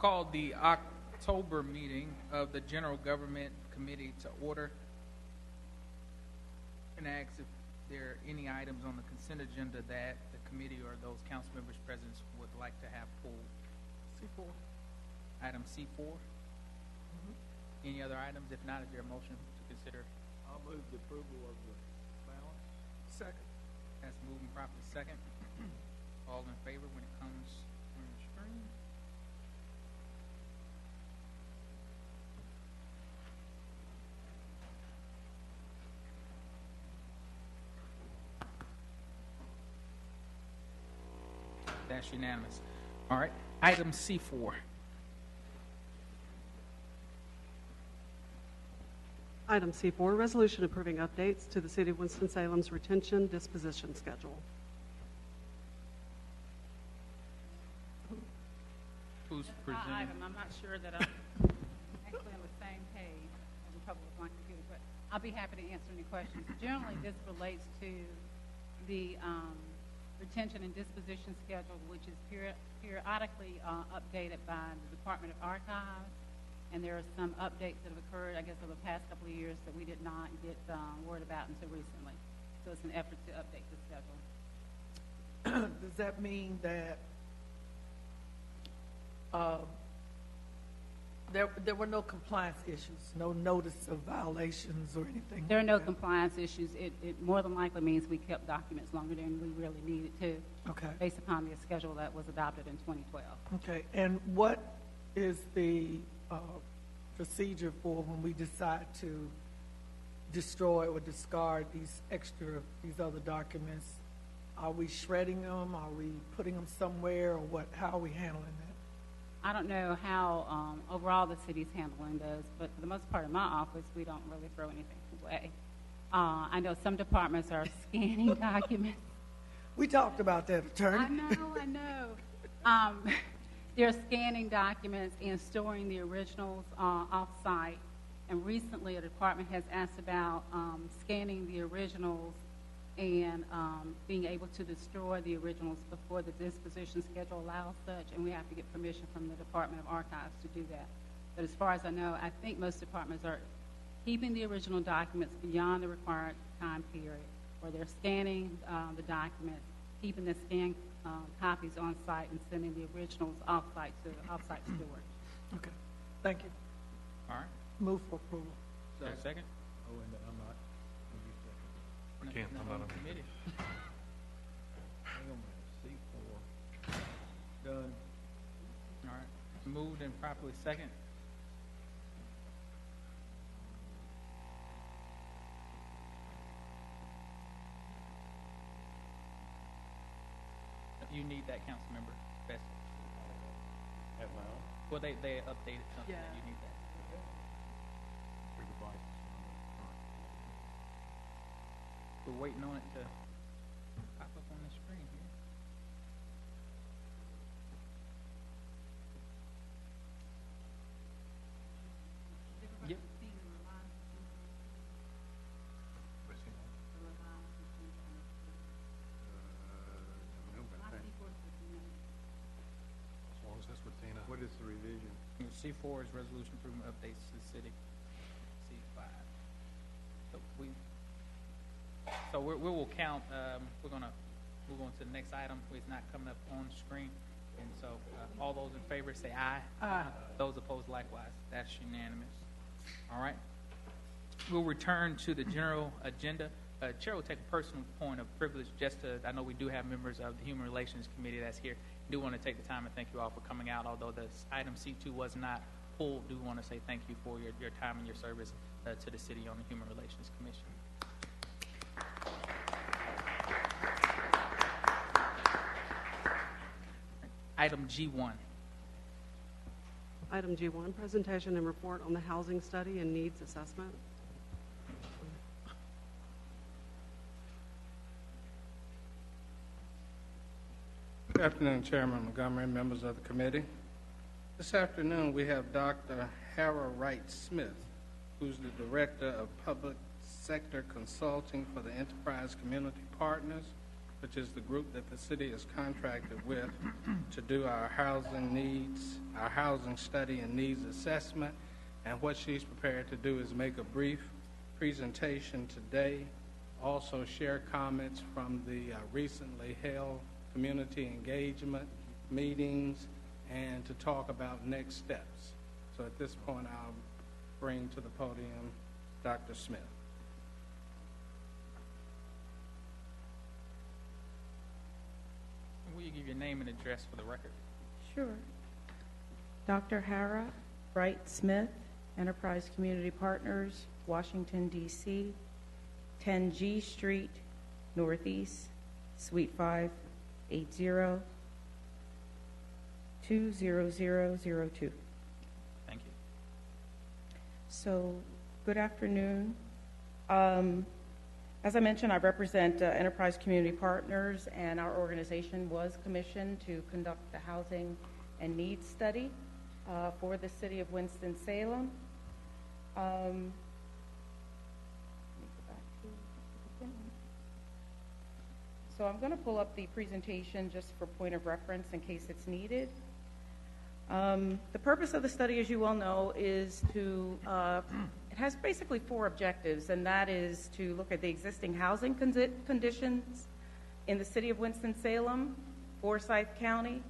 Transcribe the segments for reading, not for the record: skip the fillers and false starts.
call the October meeting of the General Government Committee to order and ask if there are any items on the consent agenda that the committee or those council members present would like to have pulled. C4. Item C4. Any other items? If not, is there a motion to consider? I'll move the approval of the balance. Second. That's moving properly second. All in favor when it comes on the screen? That's unanimous. All right. Item C4. Item C4, resolution approving updates to the City of Winston-Salem's retention disposition schedule. Who's presenting? Item. I'm not sure that I'm actually on the same page. I'm having trouble with my computer, but I'll be happy to answer any questions. Generally, this relates to the retention and disposition schedule, which is periodically updated by the Department of Archives. And there are some updates that have occurred, I guess, over the past couple of years that we did not get word about until recently. So it's an effort to update the schedule. Does that mean that there were no compliance issues, no notice of violations or anything? There are no compliance issues. It more than likely means we kept documents longer than we really needed to. Okay. Based upon the schedule that was adopted in 2012. Okay. And what is the procedure for when we decide to destroy or discard these other documents? Are we shredding them? Are we putting them somewhere, or what? How are we handling that? I don't know how overall the city's handling those, but for the most part in my office, we don't really throw anything away. I know some departments are scanning documents. We talked about that, Attorney. I know. They're scanning documents and storing the originals off-site. And recently, a department has asked about scanning the originals and being able to destroy the originals before the disposition schedule allows such. And we have to get permission from the Department of Archives to do that. But as far as I know, I think most departments are keeping the original documents beyond the required time period, or they're scanning the documents, keeping the scanned copies on site and sending the originals off-site to off-site storage. Okay. Thank you. All right. Move for approval. Is there a second? Oh, and I'm not. I can't. I'm not on the committee. Hang on a minute. C4. Done. All right. Moved and properly second. You need that, council member. Best. Have my own. Well, they updated something. Yeah. You need that. Three devices. We're waiting on it to pop up on the screen here. Yep. As long as that's with Tina. What is the revision? C4 is resolution improvement updates to the city. C5. So we will count. We're gonna move on to the next item. It's not coming up on the screen, and so all those in favor say aye. Aye. Those opposed likewise. That's unanimous. All right. We'll return to the general agenda. Chair will take a personal point of privilege. I know we do have members of the Human Relations Committee that's here. Do want to take the time and thank you all for coming out. Although this item C2 was not pulled, do want to say thank you for your time and your service to the city on the Human Relations Commission. Item G1. Item G1, presentation and report on the housing study and needs assessment. Good afternoon, Chairman Montgomery, members of the committee. This afternoon, we have Dr. Hara Wright-Smith, who's the Director of Public Sector Consulting for the Enterprise Community Partners, which is the group that the city is contracted with to do our housing needs, our housing study and needs assessment. And what she's prepared to do is make a brief presentation today, also share comments from the recently held community engagement meetings, and to talk about next steps. So at this point, I'll bring to the podium Dr. Smith. Will you give your name and address for the record? Sure. Dr. Hara Wright Smith, Enterprise Community Partners, Washington, D.C., 10 G Street, Northeast, Suite 580, 20002. Thank you. So, good afternoon. As I mentioned, I represent Enterprise Community Partners, and our organization was commissioned to conduct the housing and needs study for the city of Winston-Salem. So I'm going to pull up the presentation just for point of reference in case it's needed. The purpose of the study, as you well know, is to, it has basically 4 objectives, and that is to look at the existing housing conditions in the city of Winston-Salem, Forsyth County,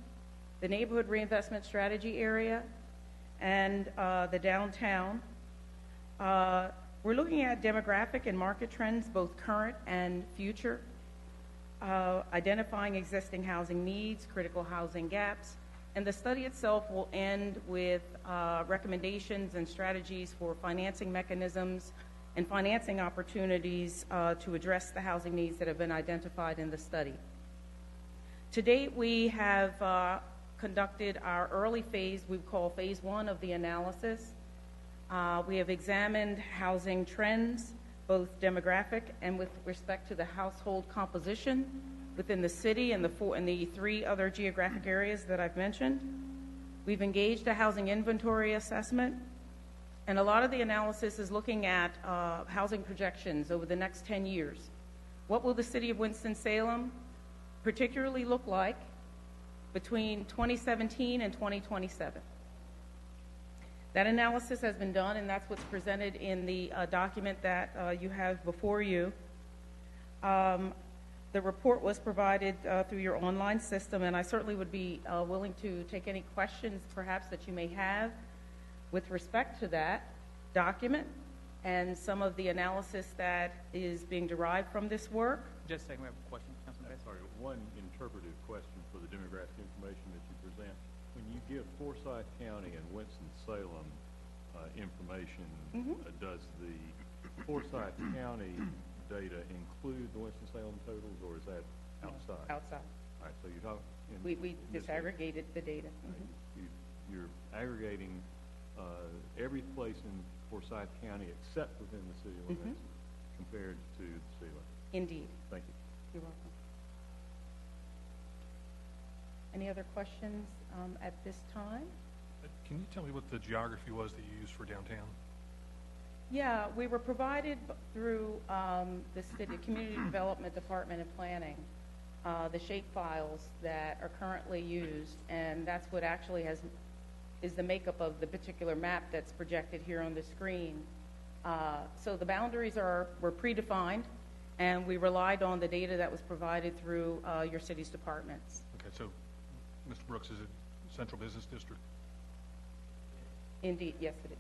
the neighborhood reinvestment strategy area, and the downtown. We're looking at demographic and market trends, both current and future, identifying existing housing needs, critical housing gaps, and the study itself will end with recommendations and strategies for financing mechanisms and financing opportunities to address the housing needs that have been identified in the study. To date, we have conducted our early phase, we call phase 1 of the analysis. We have examined housing trends, both demographic and with respect to the household composition within the city and the 3 other geographic areas that I've mentioned. We've engaged a housing inventory assessment, and a lot of the analysis is looking at housing projections over the next 10 years. What will the city of Winston-Salem particularly look like between 2017 and 2027? That analysis has been done, and that's what's presented in the document that you have before you. The report was provided through your online system, and I certainly would be willing to take any questions perhaps that you may have with respect to that document and some of the analysis that is being derived from this work. Just a second, we have a question. Councilman Bass. Sorry, one interpretive question for the demographic information that you present. When you give Forsyth County and Winston-Salem information, does the Forsyth County data include the Winston-Salem totals, or is that outside? Outside. All right, so you're talking... We disaggregated the data. You're aggregating every place in Forsyth County except within the city limits compared to the city limits. Indeed. Thank you. You're welcome. Any other questions at this time? Can you tell me what the geography was that you used for downtown? Yeah, we were provided through the city community development department and planning the shape files that are currently used, and that's what actually is the makeup of the particular map that's projected here on the screen. So the boundaries were predefined, and we relied on the data that was provided through your city's departments. Okay, so, Mr. Brooks, is it Central Business District? Indeed, yes it is.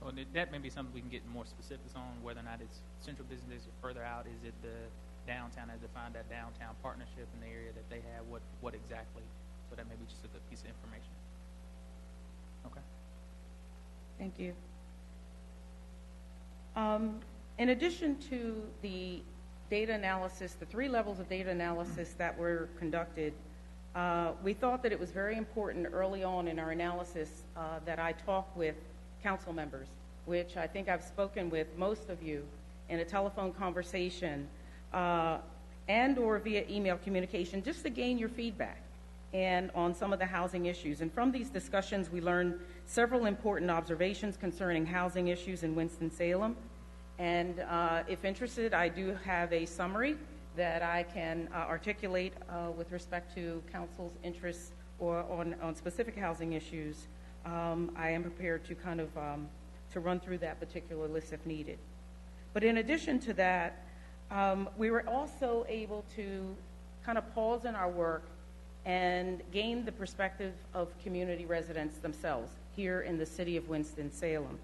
Well, that may be something we can get more specifics on, whether or not it's central business or further out. Is it the downtown, as defined, that downtown partnership in the area that they have? What exactly? So that may be just a good piece of information. Okay. Thank you. In addition to the data analysis, the 3 levels of data analysis that were conducted, we thought that it was very important early on in our analysis that I talk with council members, which I think I've spoken with most of you in a telephone conversation and or via email communication, just to gain your feedback and on some of the housing issues. And from these discussions, we learned several important observations concerning housing issues in Winston-Salem, And if interested, I do have a summary that I can articulate with respect to council's interests or on specific housing issues. I am prepared to kind of to run through that particular list if needed. But in addition to that, we were also able to kind of pause in our work and gain the perspective of community residents themselves here in the city of Winston-Salem.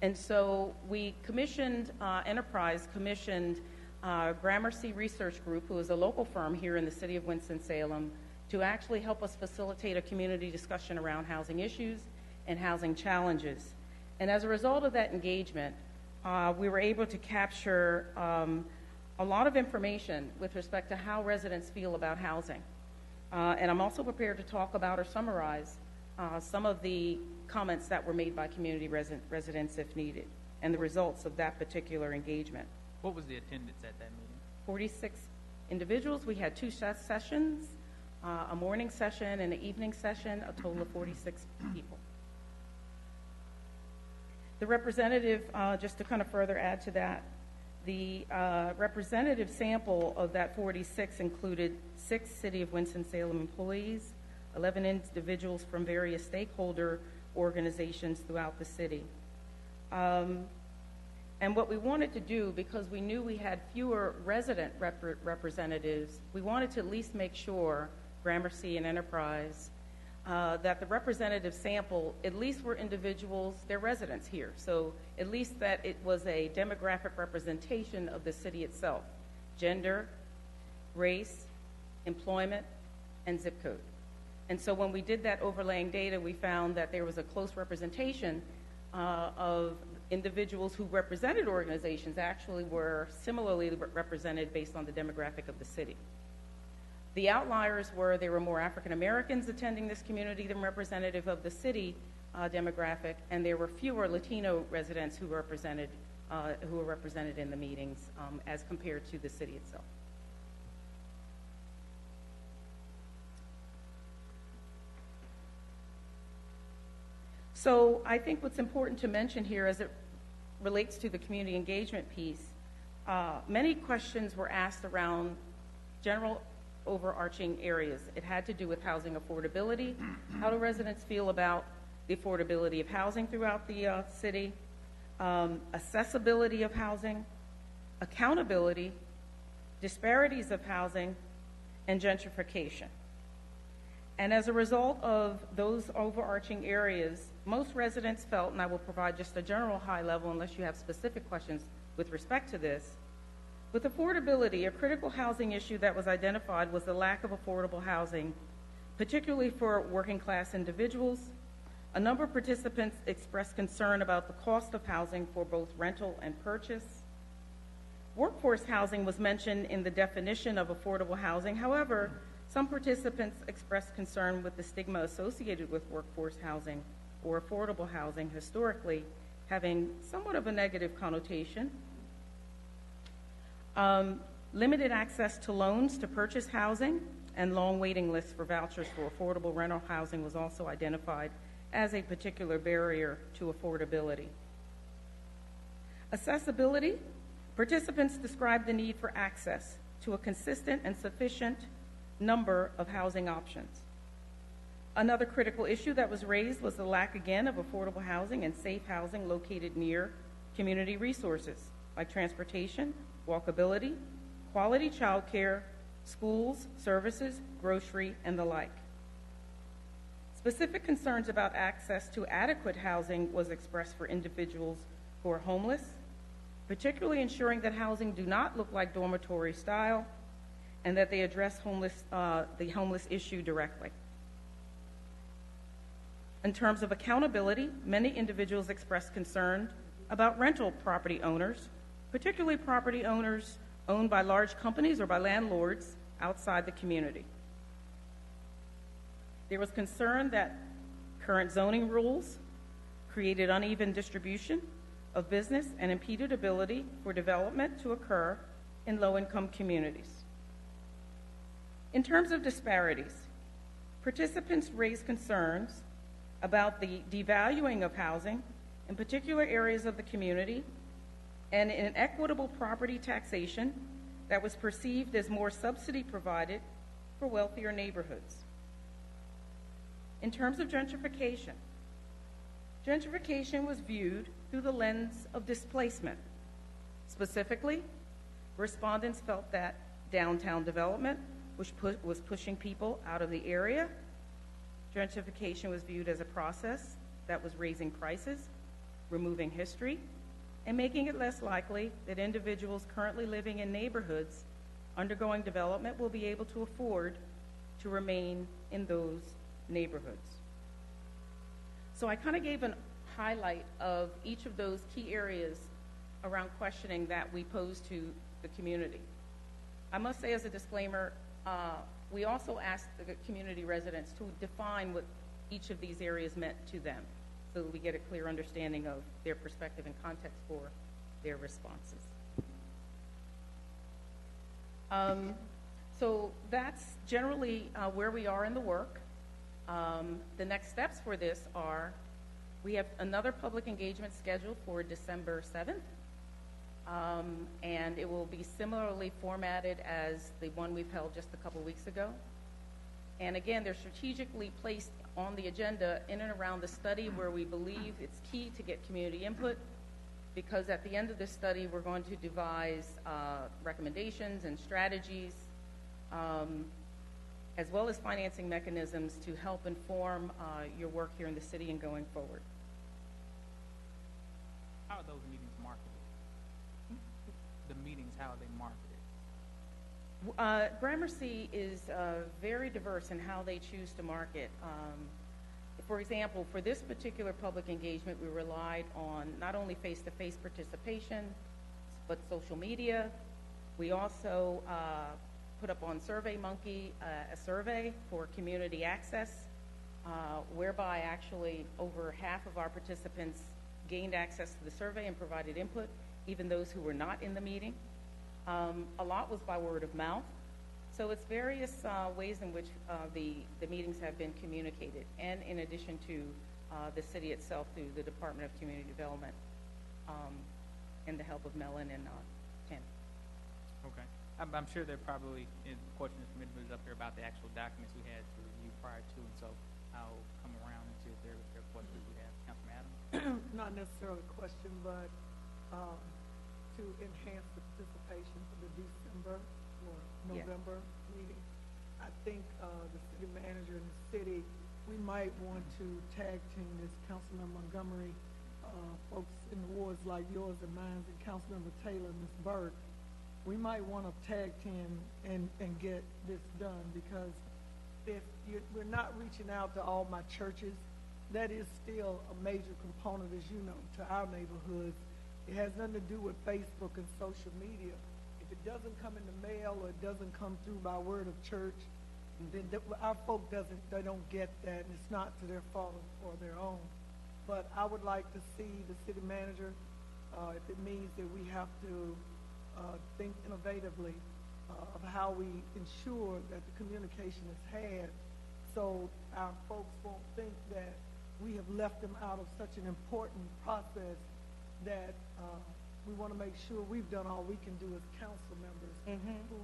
And so we commissioned, Enterprise commissioned Gramercy Research Group, who is a local firm here in the city of Winston-Salem, to actually help us facilitate a community discussion around housing issues and housing challenges. And as a result of that engagement, we were able to capture a lot of information with respect to how residents feel about housing. And I'm also prepared to talk about or summarize some of the comments that were made by community residents if needed, and the results of that particular engagement. What was the attendance at that meeting? 46 individuals. We had two sessions, a morning session and an evening session, a total of 46 people. The representative, just to kind of further add to that, the representative sample of that 46 included 6 City of Winston-Salem employees, 11 individuals from various stakeholder organizations throughout the city. And what we wanted to do, because we knew we had fewer resident representatives, we wanted to at least make sure, Gramercy and Enterprise, that the representative sample at least were individuals, they're residents here. So at least that it was a demographic representation of the city itself: gender, race, employment, and zip code. And so when we did that overlaying data, we found that there was a close representation of individuals who represented organizations actually were similarly represented based on the demographic of the city. The outliers were there were more African Americans attending this community than representative of the city demographic, and there were fewer Latino residents who were represented in the meetings as compared to the city itself. So I think what's important to mention here as it relates to the community engagement piece, many questions were asked around general overarching areas. It had to do with housing affordability. How do residents feel about the affordability of housing throughout the city? Accessibility of housing, accountability, disparities of housing, and gentrification. And as a result of those overarching areas, most residents felt, and I will provide just a general high level unless you have specific questions with respect to this, with affordability, a critical housing issue that was identified was the lack of affordable housing, particularly for working class individuals. A number of participants expressed concern about the cost of housing for both rental and purchase. Workforce housing was mentioned in the definition of affordable housing. However, some participants expressed concern with the stigma associated with workforce housing or affordable housing historically having somewhat of a negative connotation. Limited access to loans to purchase housing and long waiting lists for vouchers for affordable rental housing was also identified as a particular barrier to affordability. Accessibility, participants described the need for access to a consistent and sufficient number of housing options. Another critical issue that was raised was the lack, again, of affordable housing and safe housing located near community resources like transportation, walkability, quality childcare, schools, services, grocery, and the like. Specific concerns about access to adequate housing was expressed for individuals who are homeless, particularly ensuring that housing do not look like dormitory style and that they address the homeless issue directly. In terms of accountability, many individuals expressed concern about rental property owners, particularly property owners owned by large companies or by landlords outside the community. There was concern that current zoning rules created uneven distribution of business and impeded ability for development to occur in low-income communities. In terms of disparities, participants raised concerns about the devaluing of housing in particular areas of the community, and an equitable property taxation that was perceived as more subsidy provided for wealthier neighborhoods. In terms of gentrification, gentrification was viewed through the lens of displacement. Specifically, respondents felt that downtown development was pushing people out of the area. Gentrification was viewed as a process that was raising prices, removing history, and making it less likely that individuals currently living in neighborhoods undergoing development will be able to afford to remain in those neighborhoods. So I kind of gave a highlight of each of those key areas around questioning that we pose to the community. I must say as a disclaimer, we also asked the community residents to define what each of these areas meant to them so that we get a clear understanding of their perspective and context for their responses. So that's generally where we are in the work. The next steps for this are, we have another public engagement scheduled for December 7th, and it will be similarly formatted as the one we've held just a couple weeks ago. And again, they're strategically placed on the agenda in and around the study where we believe it's key to get community input, because at the end of this study, we're going to devise recommendations and strategies, as well as financing mechanisms to help inform your work here in the city and going forward. How are those meetings marketed? The meetings, how are they marketed? Gramercy is very diverse in how they choose to market. For example, for this particular public engagement, we relied on not only face-to-face participation, but social media. We also put up on SurveyMonkey a survey for community access, whereby actually over half of our participants gained access to the survey and provided input, even those who were not in the meeting. A lot was by word of mouth. So it's various ways in which the meetings have been communicated, and in addition to the city itself through the Department of Community Development and the help of Mellon and Tim. Okay. I'm sure there probably, in the question is submitted was up here about the actual documents we had to review prior to, and so I'll come around and see if there are questions we have. Councilman Adams? Not necessarily a question, but to enhance the participation for the December or November meeting, I think the city manager and the city, we might want to tag team this. Councilman Montgomery, folks in the wards like yours and mine, and Councilmember Taylor, Ms. Burke, we might want to tag team and get this done, because if we're not reaching out to all my churches, that is still a major component, as you know, to our neighborhoods. It has nothing to do with Facebook and social media. If it doesn't come in the mail or it doesn't come through by word of church, then our folk they don't get that, and it's not to their fault or their own. But I would like to see the city manager, if it means that we have to think innovatively of how we ensure that the communication is had, so our folks won't think that we have left them out of such an important process, that we want to make sure we've done all we can do as council members who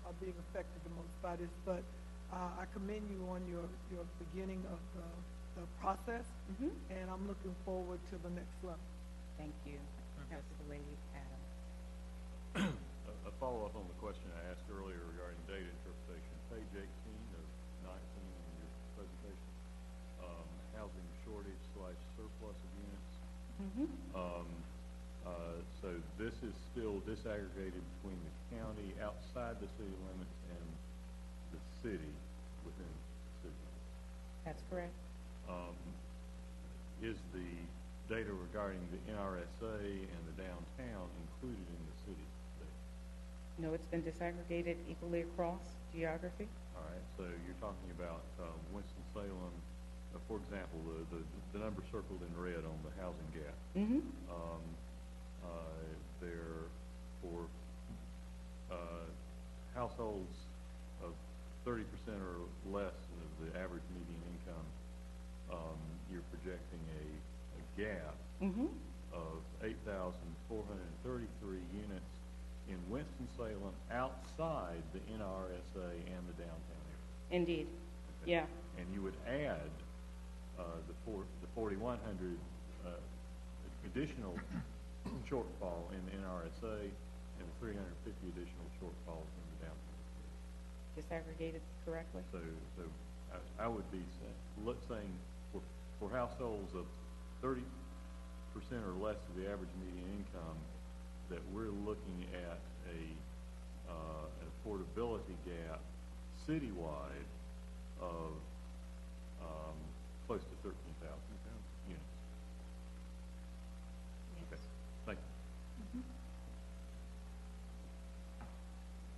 are being affected the most by this. But I commend you on your beginning of the process, and I'm looking forward to the next level. Thank you, Councilor Lady Adams. A follow-up on the question I asked earlier regarding data interpretation. Page 18 of 19 in your presentation, housing shortage / surplus of units. So this is still disaggregated between the county outside the city limits and the city within the city. That's correct. Is the data regarding the NRSA and the downtown included in the city data? No, it's been disaggregated equally across geography. All right, so you're talking about Winston-Salem, for example, the number circled in red on the housing gap. There for households of 30% or less of the average median income, you're projecting a gap of $8,450 33 units in Winston-Salem outside the NRSA and the downtown area. Indeed. Okay. Yeah. And you would add the 4,100 additional shortfall in the NRSA and the 350 additional shortfalls in the downtown area. Disaggregated correctly. So I would be saying for households of 30% or less of the average median income, that we're looking at an affordability gap citywide of close to 13,000 units. Okay, thank you.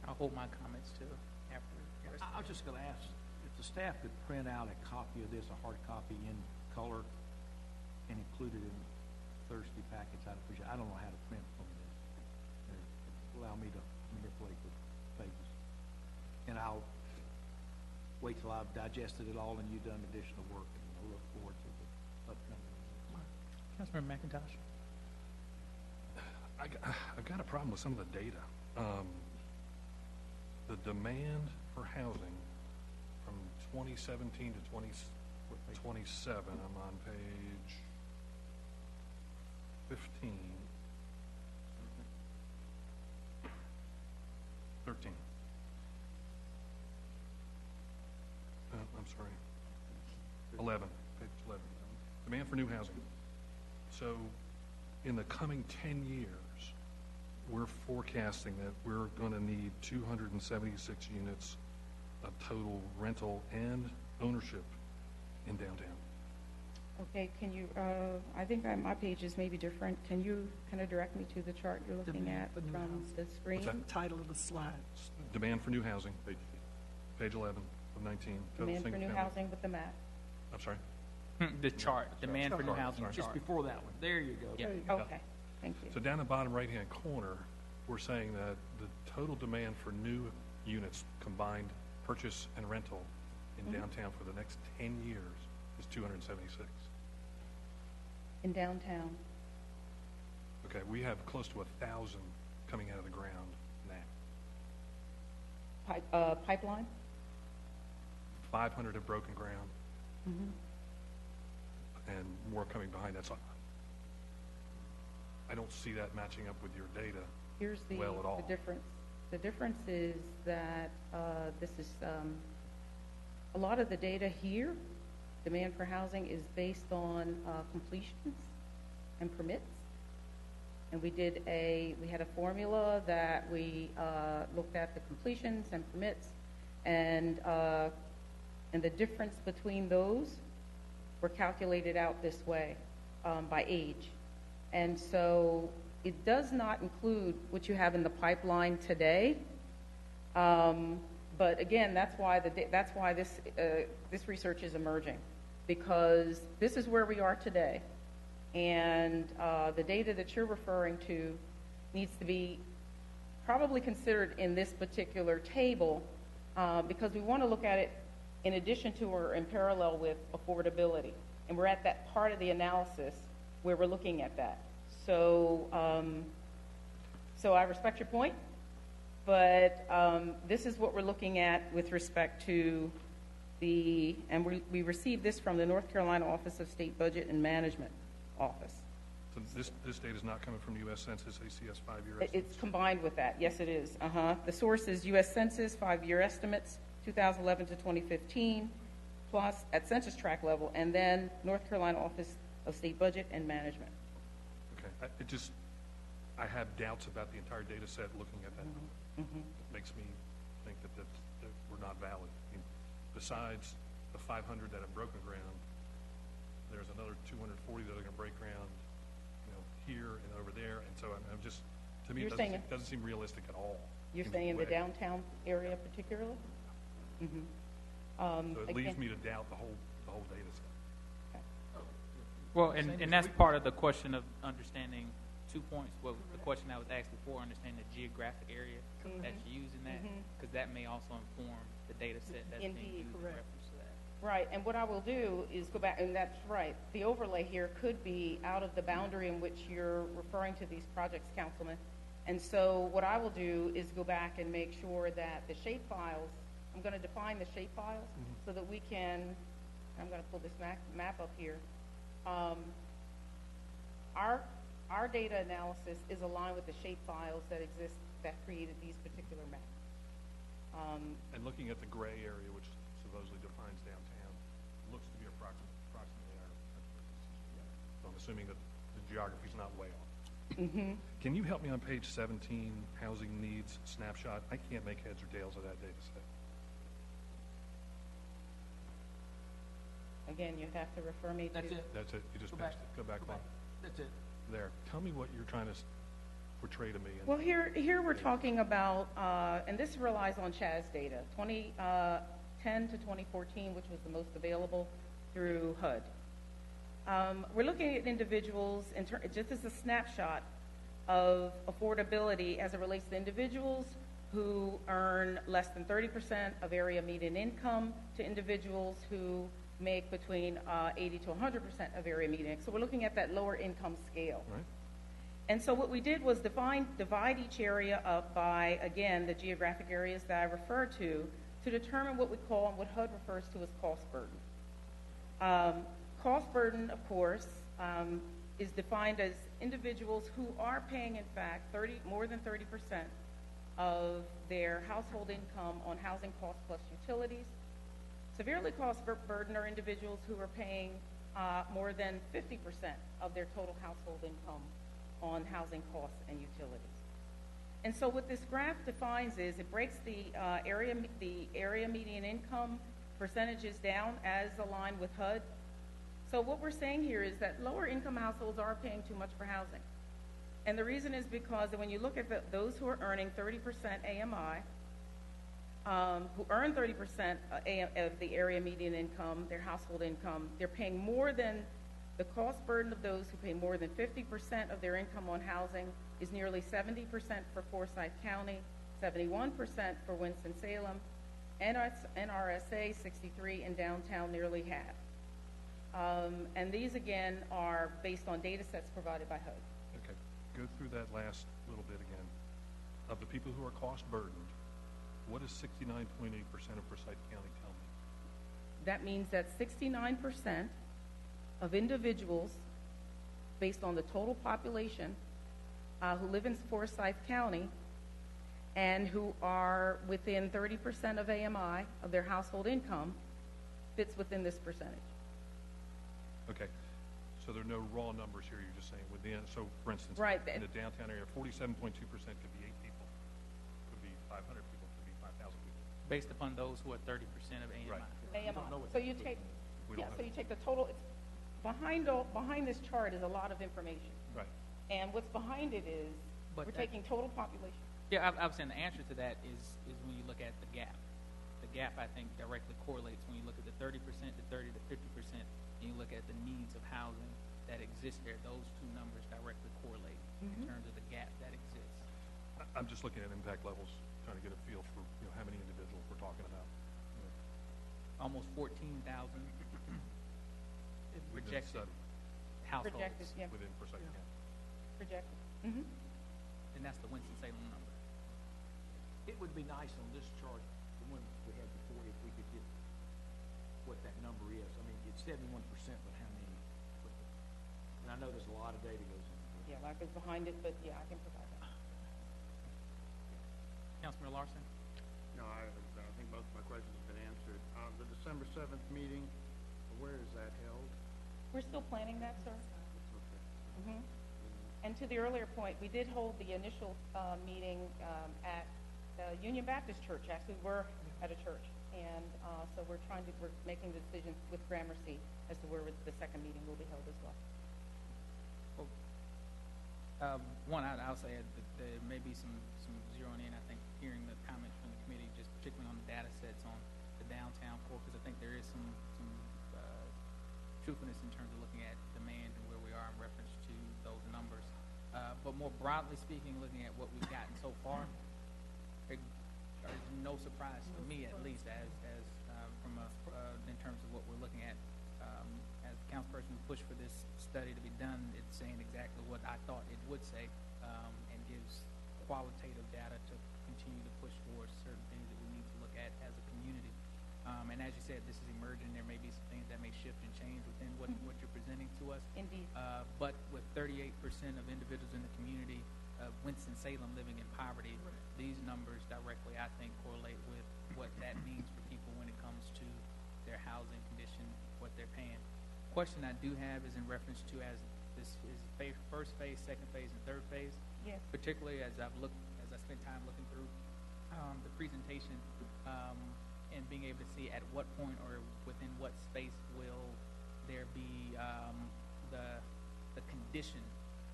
I'll hold my comments till after. I was just going to ask if the staff could print out a copy of this, a hard copy in color, and include it in Thursday packets. I'd appreciate it. I don't know how to print from this. Allow me to manipulate the pages. And I'll wait till I've digested it all and you've done additional work, and I'll look forward to the upcoming. Councilmember McIntosh. I've got a problem with some of the data. The demand for housing from 2017 to 2027, I'm on page 15. 13. I'm sorry. 11, page 11. Demand for new housing. So in the coming 10 years, we're forecasting that we're going to need 276 units of total rental and ownership in downtown. Okay, can you, I think my pages may be different. Can you kind of direct me to the chart you're looking Demand at for new from housing. the screen? What's that? Title of the slide. Demand for new housing, page 11 of 19. total Demand for single new family. housing with the map. I'm sorry? The chart, demand for new housing Sorry. Just chart. before that one. There you go. Yeah. There you go. Okay, thank you. So down the bottom right-hand corner, we're saying that the total demand for new units, combined purchase and rental in downtown for the next 10 years is 276. In downtown. Okay, we have close to 1,000 coming out of the ground now. Pipeline? 500 have broken ground, and more coming behind that. So I don't see that matching up with your data. Here's the Well at all. difference. The difference is that this is a lot of the data here, demand for housing, is based on completions and permits. And we had a formula that we looked at the completions and permits, and the difference between those were calculated out this way by age. And so it does not include what you have in the pipeline today. But again, that's why this research is emerging, because this is where we are today. And the data that you're referring to needs to be probably considered in this particular table, because we want to look at it in addition to or in parallel with affordability. And we're at that part of the analysis where we're looking at that. So, so I respect your point, but this is what we're looking at with respect to and we received this from the North Carolina Office of State Budget and Management Office. So this data is not coming from U.S. Census ACS 5-year estimates? It's combined with that. Yes, it is. The source is U.S. Census 5-year estimates, 2011 to 2015, plus at census tract level, and then North Carolina Office of State Budget and Management. Okay. I have doubts about the entire data set looking at that. It makes me think that we're not valid. I mean, besides the 500 that have broken ground, there's another 240 that are going to break ground, here and over there. And so I'm just, to me, it doesn't seem realistic at all. You're saying in the downtown area particularly? So it leaves me to doubt the whole data set. Well, and that's part of the question of understanding 2 points. Well, the question I was asked before, understanding the geographic area that's using that, because that may also inform the data set that's being used in reference to that. Right, and what I will do is go back, and that's right, the overlay here could be out of the boundary in which you're referring to these projects, Councilman. And so what I will do is go back and make sure that the shape files, I'm going to define the shape files so that we can, I'm going to pull this map up here. Our data analysis is aligned with the shape files that exist that created these particular maps. And looking at the gray area, which supposedly defines downtown, looks to be approximately our, so I'm assuming that the geography's not way off. Can you help me on page 17, housing needs snapshot? I can't make heads or tails of that data set. Again, you have to refer me to. That's it. That's it, you just Go passed back. it. Go back one. That's it. There. Tell me what you're trying to portray to me. Well, here we're talking about, and this relies on Chaz data, 2010 to 2014, which was the most available through HUD. We're looking at individuals, just as a snapshot of affordability as it relates to individuals who earn less than 30% of area median income to individuals who make between 80 to 100% of area median. So we're looking at that lower income scale. Right. And so what we did was divide each area up by, again, the geographic areas that I referred to determine what we call and what HUD refers to as cost burden. Cost burden, of course, is defined as individuals who are paying, in fact, more than 30% of their household income on housing costs plus utilities. Severely cost burden are individuals who are paying more than 50% of their total household income on housing costs and utilities. And so what this graph defines is it breaks the area median income percentages down as aligned with HUD. So what we're saying here is that lower income households are paying too much for housing. And the reason is because when you look at those who are earning 30% AMI, who earn 30% of the area median income, their household income, they're paying more than the cost burden of those who pay more than 50% of their income on housing is nearly 70% for Forsyth County, 71% for Winston-Salem, NRSA 63, and downtown nearly half. And these, again, are based on data sets provided by HUD. Okay. Go through that last little bit again. Of the people who are cost burdened, what does 69.8% of Forsyth County tell me? That means that 69% of individuals, based on the total population, who live in Forsyth County and who are within 30% of AMI of their household income, fits within this percentage. Okay. So there are no raw numbers here. You're just saying within. So, for instance, right. In the downtown area, 47.2% could be 8 people, could be 500 people, could be 5,000 people. Based upon those who are 30% of AMI. Right. AMI. So you take, so you take the total. It's behind this chart is a lot of information. Right. And what's behind it is we're taking total population. Yeah, I was saying the answer to that is when you look at the gap. The gap, I think, directly correlates when you look at the 30% to 30 to 50%, and you look at the needs of housing that exist there. Those two numbers directly correlate in terms of the gap that exists. I'm just looking at impact levels, trying to get a feel for how many individuals we're talking about. Almost 14,000 projected households Projected, yeah. within Forsyth County. Projected. and that's the Winston-Salem number. It would be nice on this chart, the one we had before, if we could get what that number is. I mean, it's 71%, but how many? And I know there's a lot of data goes into it. Yeah, like it's behind it, but yeah, I can provide that. Councilman Larson? No, I think most of my questions have been answered. The December 7th meeting, where is that held? We're still planning that, sir. Okay. And to the earlier point, we did hold the initial meeting at Union Baptist Church. Actually, we're at a church, and so we're making the decision with Gramercy as to where the second meeting will be held as well. One, I'll say that there may be some zeroing in. I think hearing the comments from the committee, just particularly on the data sets on the downtown core, because I think there is some truthfulness in terms of looking at demand and where we are in reference to those numbers. But more broadly speaking, looking at what we've gotten so far, there's no surprise for me, at least, as from from a, in terms of what we're looking at. As the councilperson who pushed for this study to be done, it's saying exactly what I thought it would say, and gives qualitative data to continue to push towards certain things that we need to look at as a community. And as you said, this is emerging. There may be some things that may shift and change within what you're presenting to us. Indeed. But with 38% of individuals in the community of Winston-Salem living in poverty, these numbers directly, I think, correlate with what that means for people when it comes to their housing condition, what they're paying. Question I do have is in reference to as this is first phase, second phase, and third phase. Yes. Particularly as I spent time looking through the presentation, and being able to see at what point or within what space will there be the condition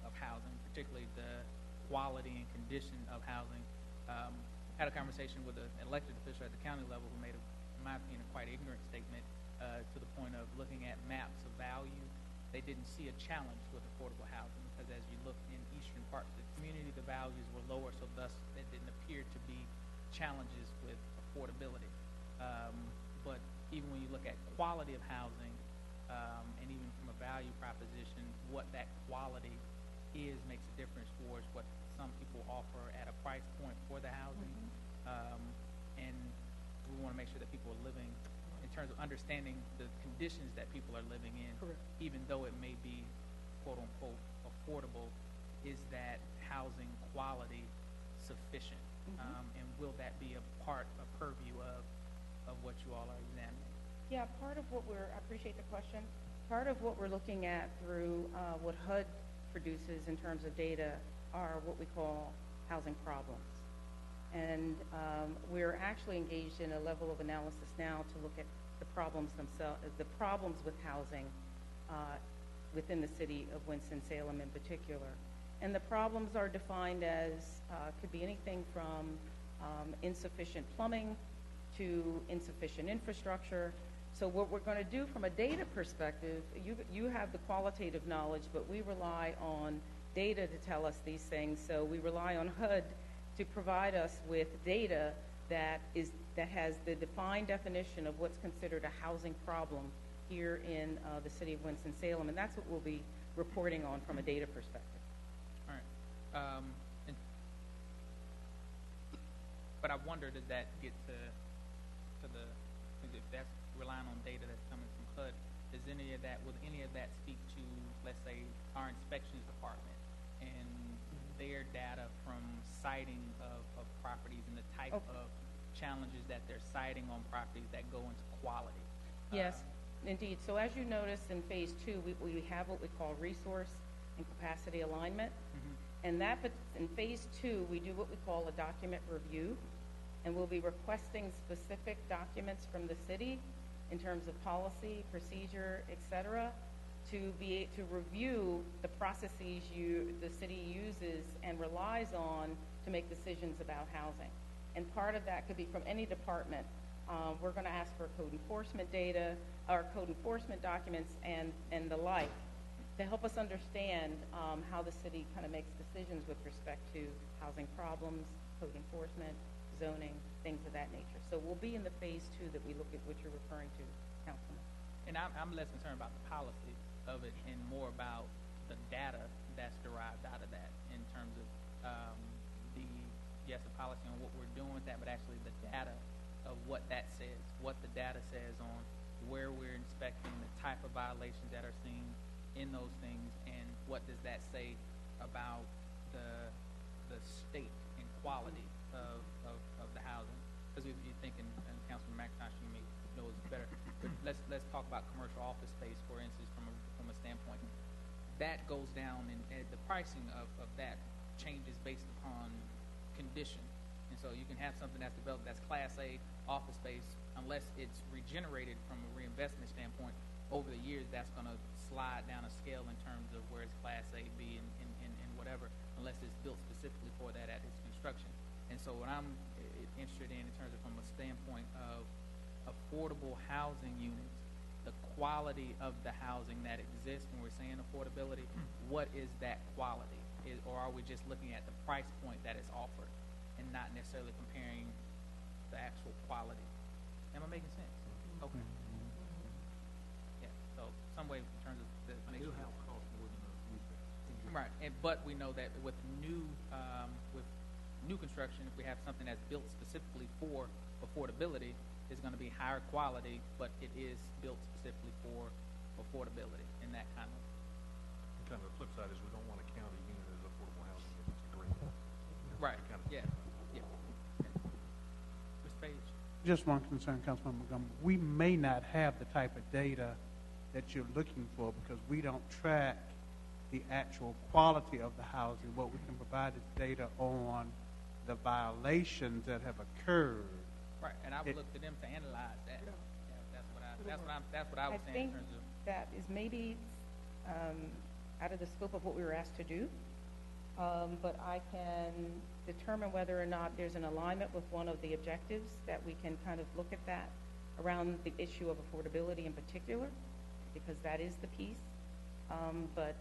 of housing, particularly the quality and condition of housing. Had a conversation with an elected official at the county level who made, in my opinion, a quite ignorant statement to the point of looking at maps of value. They didn't see a challenge with affordable housing because as you look in eastern parts of the community, the values were lower, so thus it didn't appear to be challenges with affordability. But even when you look at quality of housing, and even from a value proposition, what that quality is makes a difference towards what some people offer at a price point for the housing. And we want to make sure that people are living, in terms of understanding the conditions that people are living in, even though it may be quote unquote affordable, is that housing quality sufficient? And will that be a purview of what you all are examining? Yeah, I appreciate the question. Part of what we're looking at through what HUD produces in terms of data are what we call housing problems. And we're actually engaged in a level of analysis now to look at the problems themselves, the problems with housing within the city of Winston-Salem in particular. And the problems are defined as, could be anything from insufficient plumbing to insufficient infrastructure. So what we're going to do from a data perspective, you have the qualitative knowledge, but we rely on data to tell us these things. So we rely on HUD to provide us with data that has the defined definition of what's considered a housing problem here in the city of Winston-Salem, and that's what we'll be reporting on from a data perspective. All right. But I wonder, does that get to the, if that's relying on data that's coming from HUD, will any of that speak to, let's say, our inspections department and their data from citing of properties and the type of challenges that they're citing on properties that go into quality? Yes, indeed. So as you notice in phase 2, we have what we call resource and capacity alignment. And that in phase 2, we do what we call a document review, and we'll be requesting specific documents from the city in terms of policy, procedure, et cetera, to review the processes the city uses and relies on to make decisions about housing. And part of that could be from any department. We're going to ask for code enforcement data, or code enforcement documents, and the like, to help us understand how the city kind of makes decisions with respect to housing problems, code enforcement, zoning, things of that nature. So we'll be in the phase 2 that we look at what you're referring to, Councilman. And I'm less concerned about the policy of it and more about the data that's derived out of that in terms of the policy on what we're doing with that, but actually the data of what that says, what the data says on where we're inspecting, the type of violations that are seen in those things, and what does that say about the state and quality of the housing. Because if you think, and Councilman McIntosh, you may know this better, but let's talk about commercial office space, for instance, from a standpoint. That goes down, and the pricing of that changes based upon condition. And so you can have something that's developed that's Class A office space, unless it's regenerated from a reinvestment standpoint, over the years that's going to slide down a scale in terms of where it's Class A, B, and whatever, unless it's built specifically for that at its construction. And so what I'm interested in terms of from a standpoint of affordable housing units, the quality of the housing that exists when we're saying affordability, what is that quality? Or are we just looking at the price point that is offered and not necessarily comparing the actual quality? Am I making sense? Okay. Yeah, so some way in terms of the. A new house costs more than a refresh. Right, but we know that with new construction, if we have something that's built specifically for affordability, it's going to be higher quality, but it is built specifically for affordability and that kind of. Kind of the flip side is we don't want to count a unit as affordable housing if it's a great. Right, Kind of. yeah. Mr. Page? Just one concern, Councilman Montgomery. We may not have the type of data that you're looking for because we don't track the actual quality of the housing. What we can provide is data on the violations that have occurred. Right, and I would look to them to analyze that. Yeah, that's what I was I saying in think terms of. that is maybe out of the scope of what we were asked to do, but I can determine whether or not there's an alignment with one of the objectives that we can kind of look at that around the issue of affordability in particular, because that is the piece. But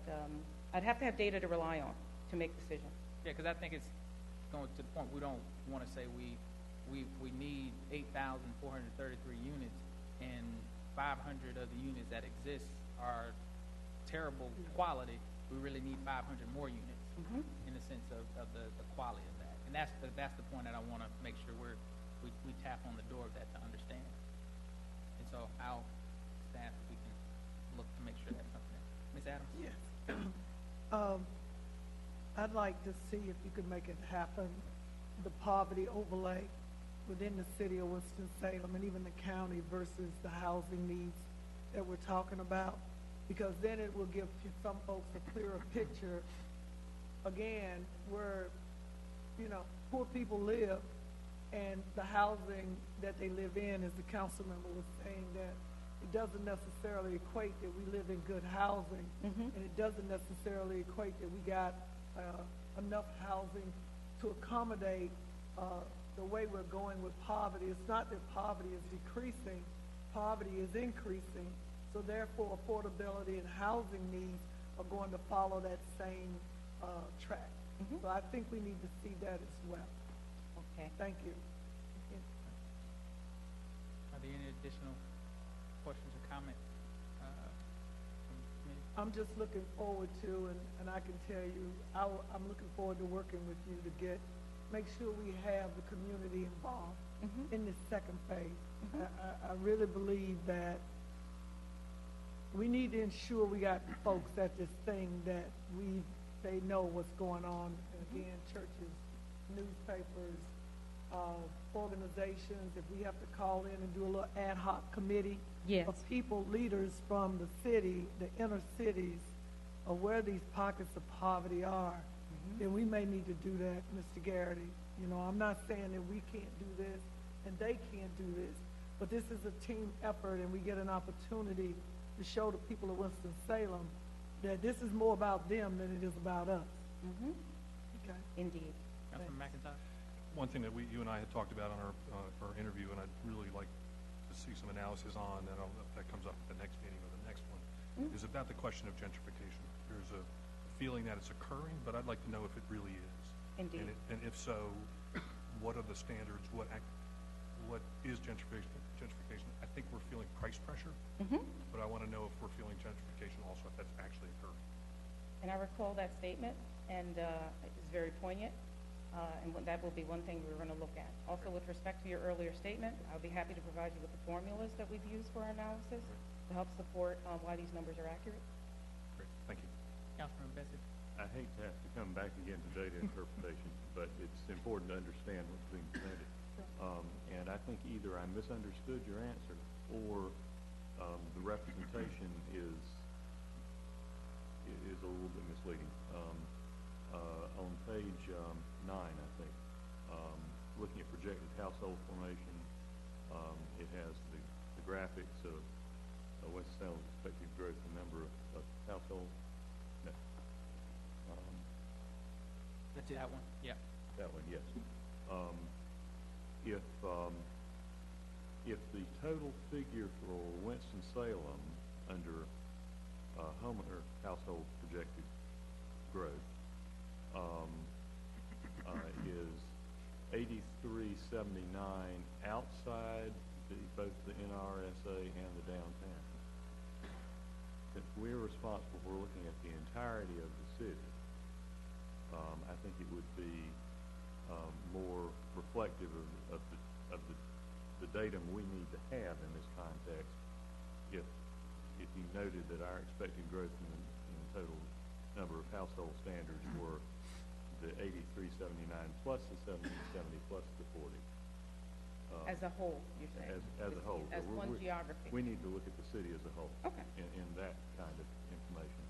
I'd have to have data to rely on to make decisions. Yeah, because I think it's going to the point we don't want to say we need 8,433 units and 500 of the units that exist are terrible quality. We really need 500 more units in the sense of the quality of that. And that's the point that I want to make sure we tap on the door of that to understand. And so our staff, we can look to make sure that's something. Ms. Adams? Yes. I'd like to see if you could make it happen, the poverty overlay within the city of Winston-Salem and even the county versus the housing needs that we're talking about, because then it will give some folks a clearer picture, again, where, poor people live and the housing that they live in, as the council member was saying, that it doesn't necessarily equate that we live in good housing, and it doesn't necessarily equate that we got enough housing to accommodate the way we're going with poverty. It's not that poverty is decreasing, poverty is increasing, so therefore affordability and housing needs are going to follow that same track. So I think we need to see that as well. Okay. Thank you. Are there any additional questions or comments from the committee? I'm just looking forward to, and I can tell you, I'm looking forward to working with you to make sure we have the community involved in this second phase. I really believe that we need to ensure we got folks at this thing that they know what's going on. And again, churches, newspapers, organizations, if we have to call in and do a little ad hoc committee of people, leaders from the city, the inner cities, of where these pockets of poverty are, then we may need to do that, Mr. Garrity. I'm not saying that we can't do this and they can't do this, but this is a team effort, and we get an opportunity to show the people of Winston-Salem that this is more about them than it is about us. Okay. Indeed. Councilman McIntyre? One thing that you and I had talked about on our interview, and I'd really like to see some analysis on, and I don't know if that comes up at the next meeting or the next one, is about the question of gentrification. There's a feeling that it's occurring, but I'd like to know if it really is. Indeed. And if so, what are the standards? What is gentrification? I think we're feeling price pressure, but I want to know if we're feeling gentrification also, if that's actually occurring. And I recall that statement, and it's very poignant, and that will be one thing we're going to look at. Also, with respect to your earlier statement, I'll be happy to provide you with the formulas that we've used for our analysis to help support why these numbers are accurate. Great, thank you. Councilman Bessie? I hate to have to come back again to data interpretation, but it's important to understand what's being presented. And I think either I misunderstood your answer or the representation is a little bit misleading. On page 9, I think, looking at projected household formation, it has the graphics of Winston-Salem's expected growth in number of households. No. That's that one? Yeah. That one, yes. If the total figure for Winston-Salem under homeowner household projected growth is 8379 outside both the NRSA and the downtown. Since we're responsible for looking at the entirety of the city, I think it would be more reflective of the datum we need to have in this context if you noted that our expected growth in the total number of household standards were the 8379 plus the 7070 plus the 40. As a whole, you're saying? As a whole. As one geography? We need to look at the city as a whole. Okay. In that kind of information.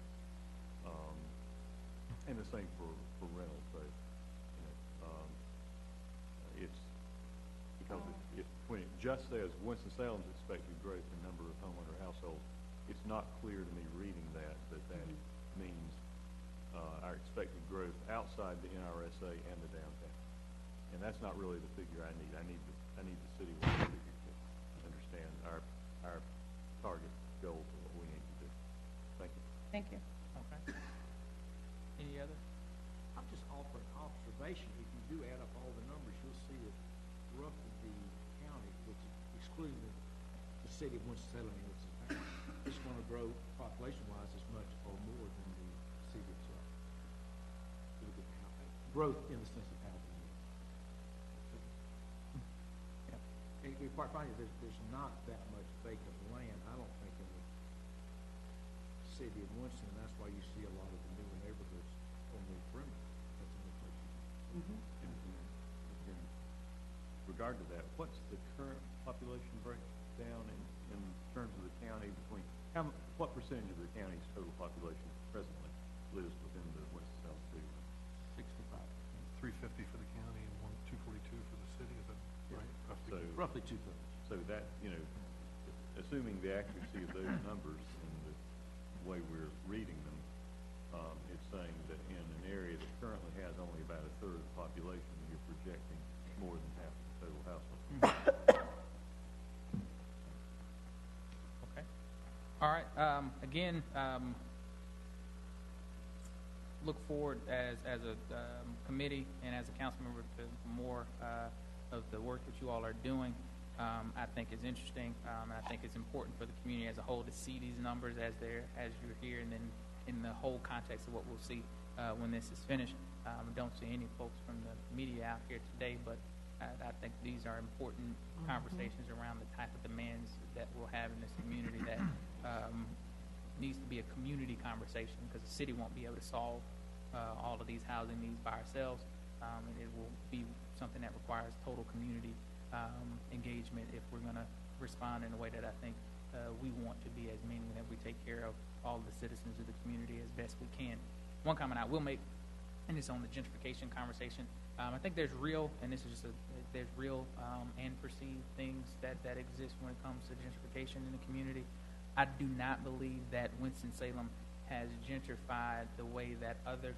And the same for rentals, so, it's, because when it just says Winston-Salem's expected growth in number of homeowner households, it's not clear to me reading that means our expected growth outside the NRSA and the downtown. And that's not really the figure I need. I need the citywide figure to understand our target goals of what we need to do. Thank you. Thank you. Okay. Any other? I'm just offering observation. If you do add up all the numbers, you'll see that roughly the county, which is excluding the city of Winston-Salem and its entirety, is going to grow population-wise as much or more than the city itself. Look at growth in the sense of housing. And quite frankly, there's not that much vacant land, I don't think, in the city of Winston, and that's why you see a lot of the newer neighborhoods on the perimeter. That's an inflation. In regard to that, what's the current population breakdown in terms of the county between, what percentage of the county's total population presently lives within the Winston-Salem city? 65. 350 for the county and 242 for the city, is that right? Roughly two-thirds. So that, assuming the accuracy of those numbers and the way we're reading them, it's saying that in an area that currently has only about a third of the population, you're projecting more than half the total household. Okay. All right. Again, look forward as a committee and as a council member to more of the work that you all are doing. I think is interesting. I think it's important for the community as a whole to see these numbers as you're here, and then in the whole context of what we'll see when this is finished. Don't see any folks from the media out here today, but I think these are important conversations around the type of demands that we'll have in this community that needs to be a community conversation, because the city won't be able to solve all of these housing needs by ourselves. It will be something that requires total community engagement if we're going to respond in a way that I think we want to be, as meaning that we take care of all the citizens of the community as best we can. One comment I will make, and it's on the gentrification conversation. I think there's real, and this is just there's real and perceived things that exist when it comes to gentrification in the community. I do not believe that Winston-Salem has gentrified the way that other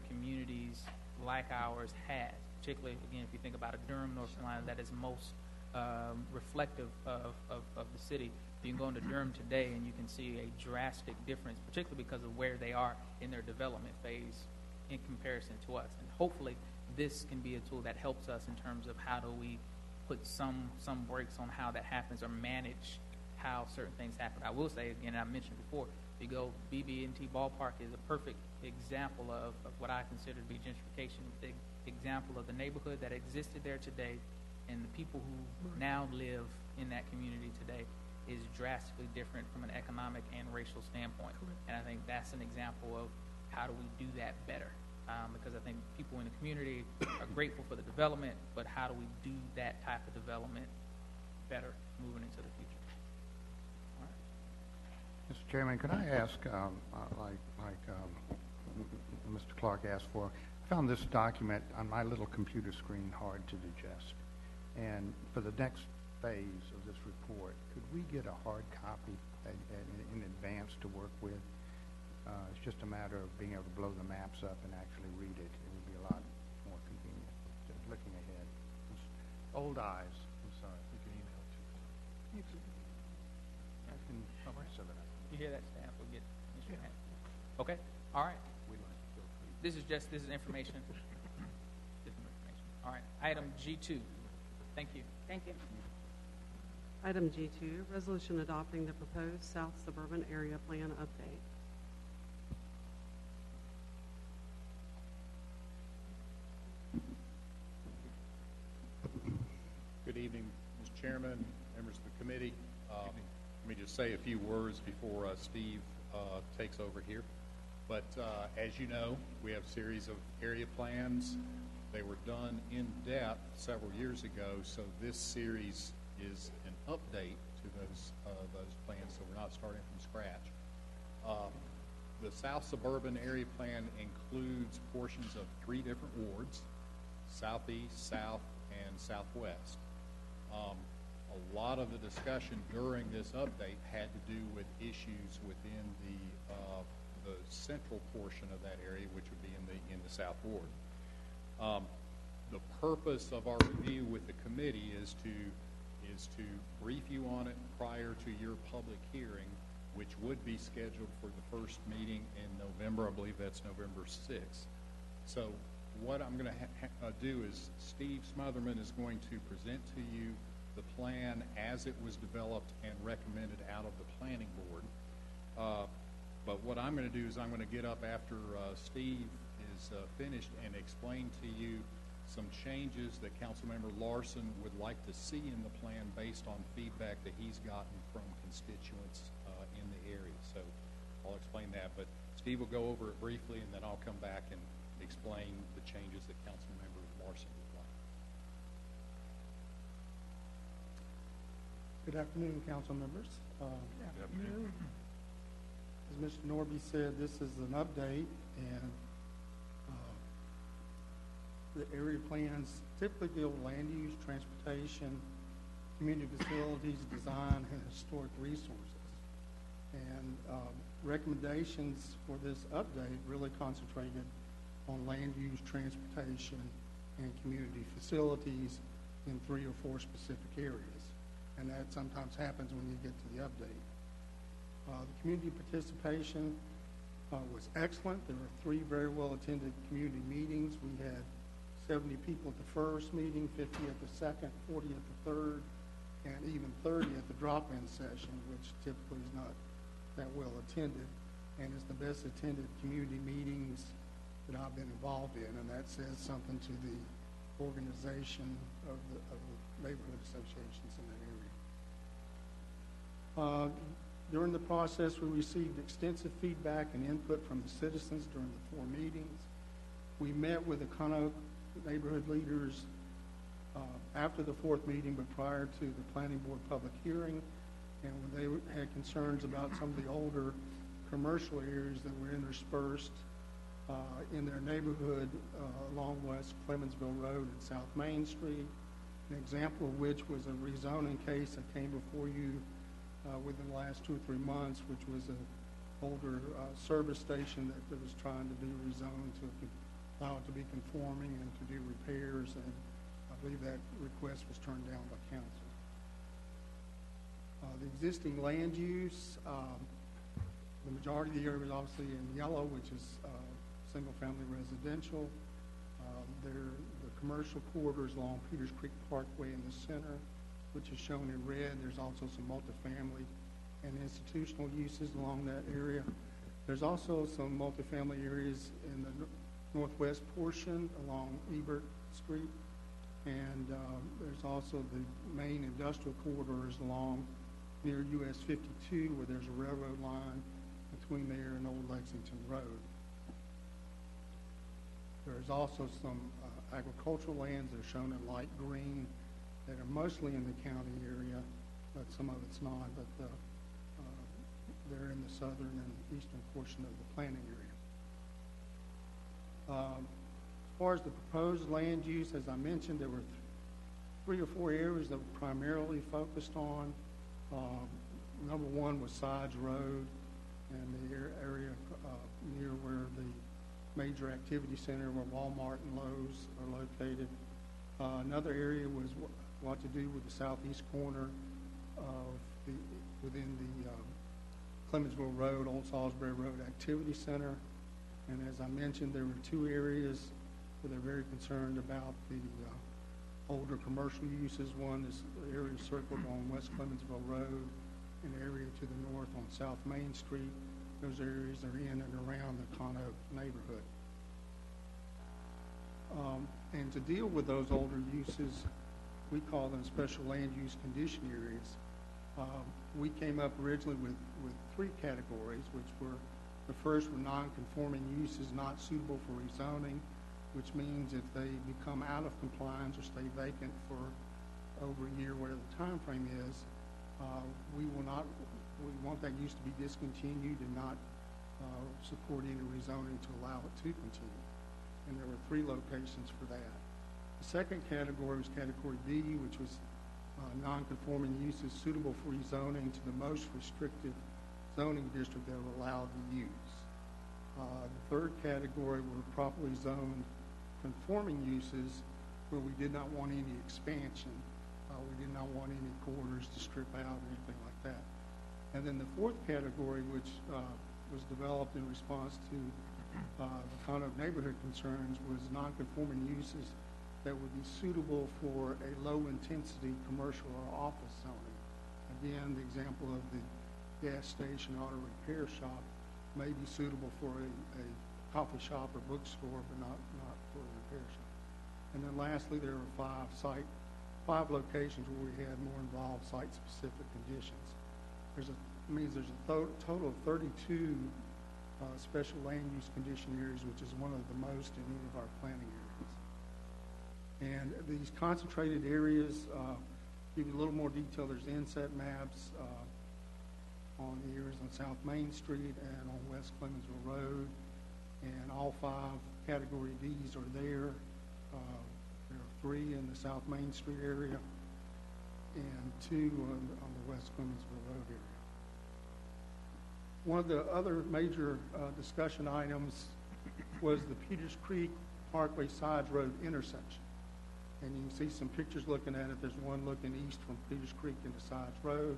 communities like ours has. Particularly, again, if you think about a Durham, North Carolina, that is most reflective of the city. You can go into Durham today and you can see a drastic difference, particularly because of where they are in their development phase in comparison to us. And hopefully this can be a tool that helps us in terms of how do we put some brakes on how that happens or manage how certain things happen. I will say, again, I mentioned before, you go BB&T Ballpark is a perfect example of what I consider to be gentrification, the example of the neighborhood that existed there today and the people who now live in that community today is drastically different from an economic and racial standpoint. And I think that's an example of how do we do that better, because I think people in the community are grateful for the development, but how do we do that type of development better moving into the future? All right. Mr. Chairman, could I ask, Mr. Clark asked for, I found this document on my little computer screen hard to digest. And for the next phase of this report, could we get a hard copy in advance to work with? It's just a matter of being able to blow the maps up and actually read it. It would be a lot more convenient, just looking ahead. Old eyes, I'm sorry. We can email it to you. I can publish some of that. You hear that, staff? We'll get Mr. Hammond. Okay. All right. This is information. Different information. All right. Item G2. Thank you. Thank you. Item G2, resolution adopting the proposed South Suburban Area Plan update. Good evening, Mr. Chairman, members of the committee. Let me just say a few words before Steve takes over here. But as you know, we have a series of area plans. They were done in depth several years ago, so this series is an update to those plans, so we're not starting from scratch. The South Suburban Area Plan includes portions of 3 different wards: Southeast, South, and Southwest. A lot of the discussion during this update had to do with issues within the central portion of that area, which would be in the South Ward. The purpose of our review with the committee is to brief you on it prior to your public hearing, which would be scheduled for the first meeting in November. I believe that's November 6th. So what I'm going to do is Steve Smotherman is going to present to you the plan as it was developed and recommended out of the planning board. But what I'm going to do is I'm going to get up after Steve is finished and explain to you some changes that Councilmember Larson would like to see in the plan based on feedback that he's gotten from constituents in the area. So I'll explain that, but Steve will go over it briefly, and then I'll come back and explain the changes that Councilmember Larson would like. Good afternoon, council members. Good afternoon. As Mr. Norby said, this is an update, and the area plans typically deal with land use, transportation, community facilities, design, and historic resources. And recommendations for this update really concentrated on land use, transportation, and community facilities in 3 or 4 specific areas. And that sometimes happens when you get to the update. The community participation was excellent. There were 3 very well-attended community meetings. We had 70 people at the first meeting, 50 at the second, 40 at the third, and even 30 at the drop-in session, which typically is not that well attended, and is the best attended community meetings that I've been involved in, and that says something to the organization of the neighborhood associations in that area. During the process, we received extensive feedback and input from the citizens during the 4 meetings. We met with the Conoco neighborhood leaders after the 4th meeting, but prior to the planning board public hearing, and when they had concerns about some of the older commercial areas that were interspersed in their neighborhood along West Clemensville Road and South Main Street, an example of which was a rezoning case that came before you within the last 2 or 3 months, which was an older service station that was trying to be rezoned to allow it to be conforming and to do repairs, and I believe that request was turned down by council. The existing land use, the majority of the area is obviously in yellow, which is single-family residential. The commercial corridors along Peters Creek Parkway in the center, which is shown in red. There's also some multifamily and institutional uses along that area. There's also some multifamily areas in the northwest portion along Ebert Street, and there's also the main industrial corridors along near US 52, where there's a railroad line between there and Old Lexington Road. There's also some agricultural lands that are shown in light green that are mostly in the county area, but some of it's not, but they're in the southern and eastern portion of the planning area. As far as the proposed land use, as I mentioned, there were 3 or 4 areas that were primarily focused on. Number 1 was Sides Road and the area near where the major activity center where Walmart and Lowe's are located. Another area was what to do with the southeast corner of within the Clemensville Road, Old Salisbury Road Activity Center. And as I mentioned, there were 2 areas where they're very concerned about the older commercial uses. One is the area circled on West Clemensville Road, an area to the north on South Main Street. Those areas are in and around the Con Oak neighborhood. And to deal with those older uses, we call them special land use condition areas. We came up originally with three categories, which were, the first were non-conforming uses not suitable for rezoning, which means if they become out of compliance or stay vacant for over a year, whatever the time frame is, we want that use to be discontinued and not support any rezoning to allow it to continue. And there were three locations for that. The second category was category B, which was non-conforming uses suitable for rezoning to the most restrictive zoning district that were allowed to use. The third category were properly zoned conforming uses where we did not want any expansion. We did not want any corridors to strip out or anything like that. And then the fourth category, which was developed in response to the Con Oak neighborhood concerns, was non-conforming uses that would be suitable for a low-intensity commercial or office zoning. Again, the example of the gas station auto repair shop may be suitable for a coffee shop or bookstore, but not for a repair shop. And then lastly, there were five locations where we had more involved site-specific conditions. There's a total of 32 special land use condition areas, which is one of the most in any of our planning areas. And these concentrated areas give you a little more detail. There's inset maps on the areas on South Main Street and on West Clemensville Road, and all five category Ds are there. There are 3 in the South Main Street area and 2 on the West Clemensville Road area. One of the other major discussion items was the Peters Creek Parkway Sides Road intersection. And you can see some pictures looking at it. There's one looking east from Peters Creek into Sides Road.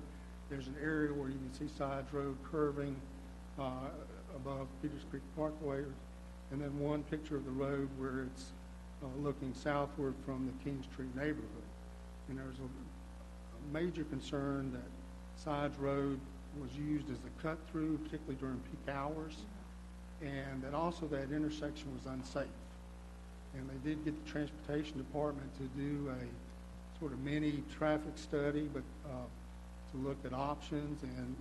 There's an area where you can see Sides Road curving above Peters Creek Parkway. And then one picture of the road where it's looking southward from the King Street neighborhood. And there's a major concern that Sides Road was used as a cut-through, particularly during peak hours, and that also that intersection was unsafe. And they did get the Transportation Department to do a sort of mini traffic study, but to look at options, and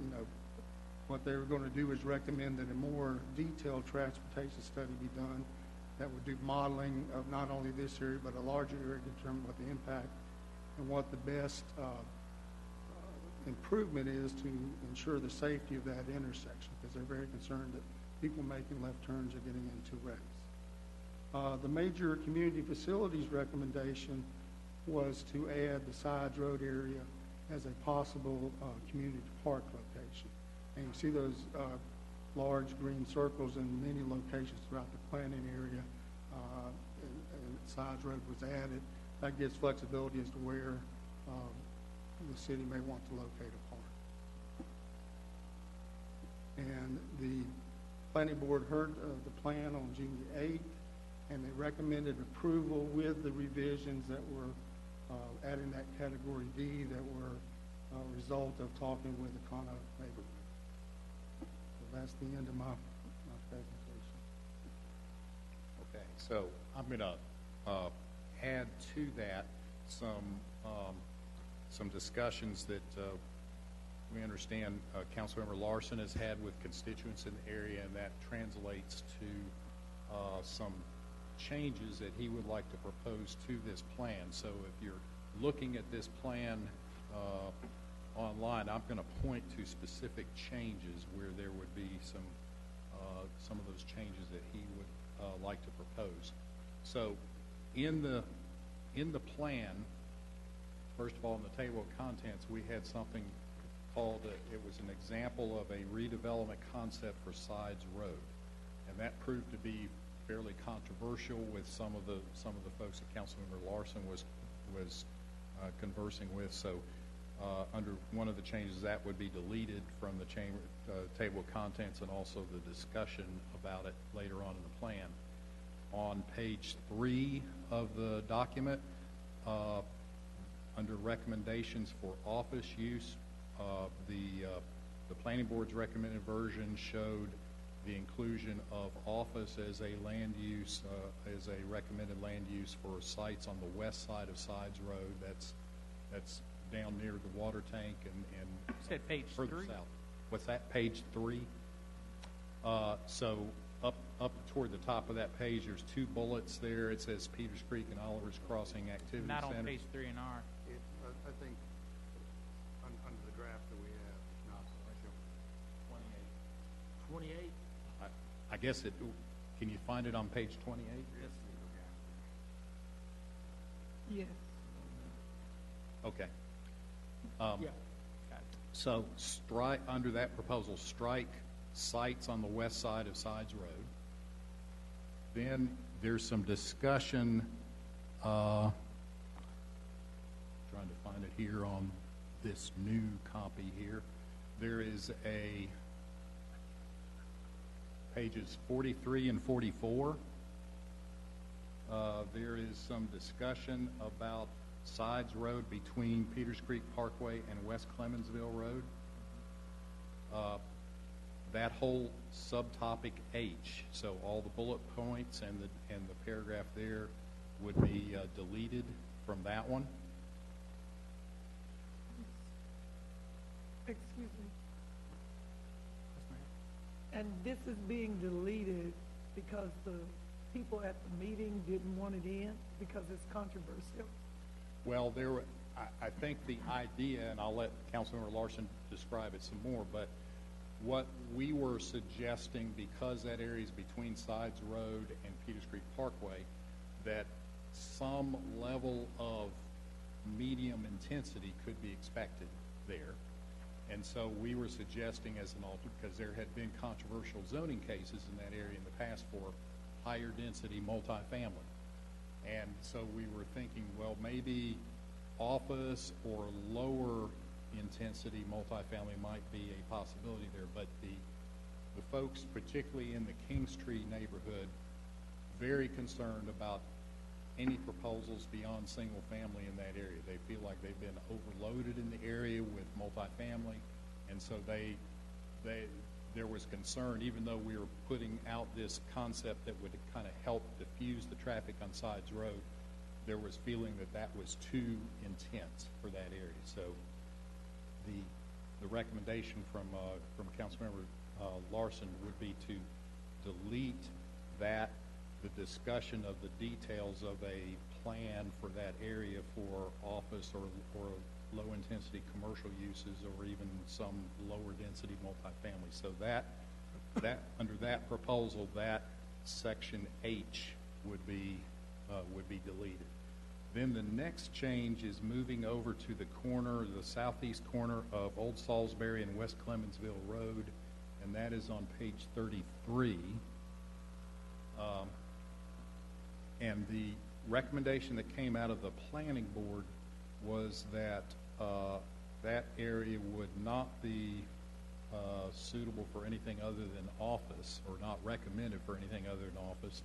what they were going to do is recommend that a more detailed transportation study be done that would do modeling of not only this area but a larger area to determine what the impact and what the best improvement is to ensure the safety of that intersection, because they're very concerned that people making left turns are getting into wrecks. The major community facilities recommendation was to add the Sides Road area as a possible community park location. And you see those large green circles in many locations throughout the planning area, and Sides Road was added. That gives flexibility as to where the city may want to locate a park. And the planning board heard the plan on June the 8th, and they recommended approval with the revisions that were adding that category D that were a result of talking with the Con Oak neighborhood. So that's the end of my presentation. Okay, so I'm going to add to that some discussions that we understand Councilmember Larson has had with constituents in the area, and that translates to some changes that he would like to propose to this plan. So if you're looking at this plan online, I'm going to point to specific changes where there would be some of those changes that he would like to propose. So in the plan, first of all, in the table of contents, we had something called it was an example of a redevelopment concept for Sides Road, and that proved to be fairly controversial with some of the folks that Councilmember Larson was conversing with. So under one of the changes, that would be deleted from the table of contents, and also the discussion about it later on in the plan. On page 3 of the document, under recommendations for office use, the planning board's recommended version showed the inclusion of office as a land use, as a recommended land use for sites on the west side of Sides Road. That's down near the water tank and You said page further 3? south. What's that, page 3? So up toward the top of that page, there's 2 bullets there. It says Peters Creek and Oliver's Crossing Activity Not Center. on page 3 in R. I think under the draft that we have, it's not. 28. I guess it, can you find it on page 28? Yes. Okay. Yeah. Got it. So strike, under that proposal, strike sites on the west side of Sides Road. Then there's some discussion, trying to find it here on this new copy here. There is a, pages 43 and 44. There is some discussion about Sides Road between Peters Creek Parkway and West Clemensville Road. That whole subtopic H, so all the bullet points and the paragraph there would be deleted from that one. Excuse me. And this is being deleted because the people at the meeting didn't want it in because it's controversial? Well, I think the idea, and I'll let Councilmember Larson describe it some more, but what we were suggesting, because that area is between Sides Road and Peters Creek Parkway, that some level of medium intensity could be expected there. And so we were suggesting as an alternate, because there had been controversial zoning cases in that area in the past for higher density multifamily. And so we were thinking, well, maybe office or lower intensity multifamily might be a possibility there. But the folks, particularly in the Kingstree neighborhood, very concerned about any proposals beyond single family in that area. They feel like they've been overloaded in the area with multifamily, and so there was concern, even though we were putting out this concept that would kind of help diffuse the traffic on Sides Road, there was feeling that that was too intense for that area. So the recommendation from Councilmember Larson would be to delete that, the discussion of the details of a plan for that area for office or low-intensity commercial uses, or even some lower-density multifamily. So that under that proposal, that section H would be deleted. Then the next change is moving over to the corner, the southeast corner of Old Salisbury and West Clemensville Road, and that is on page 33. And the recommendation that came out of the planning board was that that area would not be suitable for anything other than office, or not recommended for anything other than office.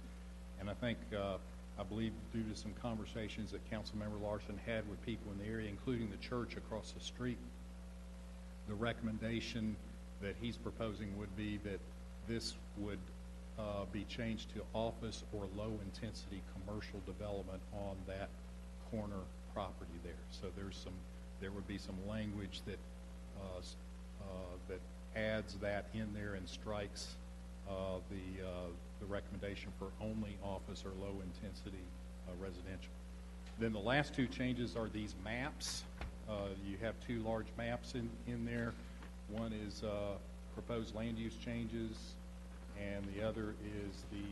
And I think, I believe due to some conversations that Councilmember Larson had with people in the area, including the church across the street, the recommendation that he's proposing would be that this would be changed to office or low-intensity commercial development on that corner property there. So there would be some language that that adds that in there and strikes the recommendation for only office or low-intensity residential. Then the last two changes are these maps. You have two large maps in there. One is proposed land use changes, and the other is the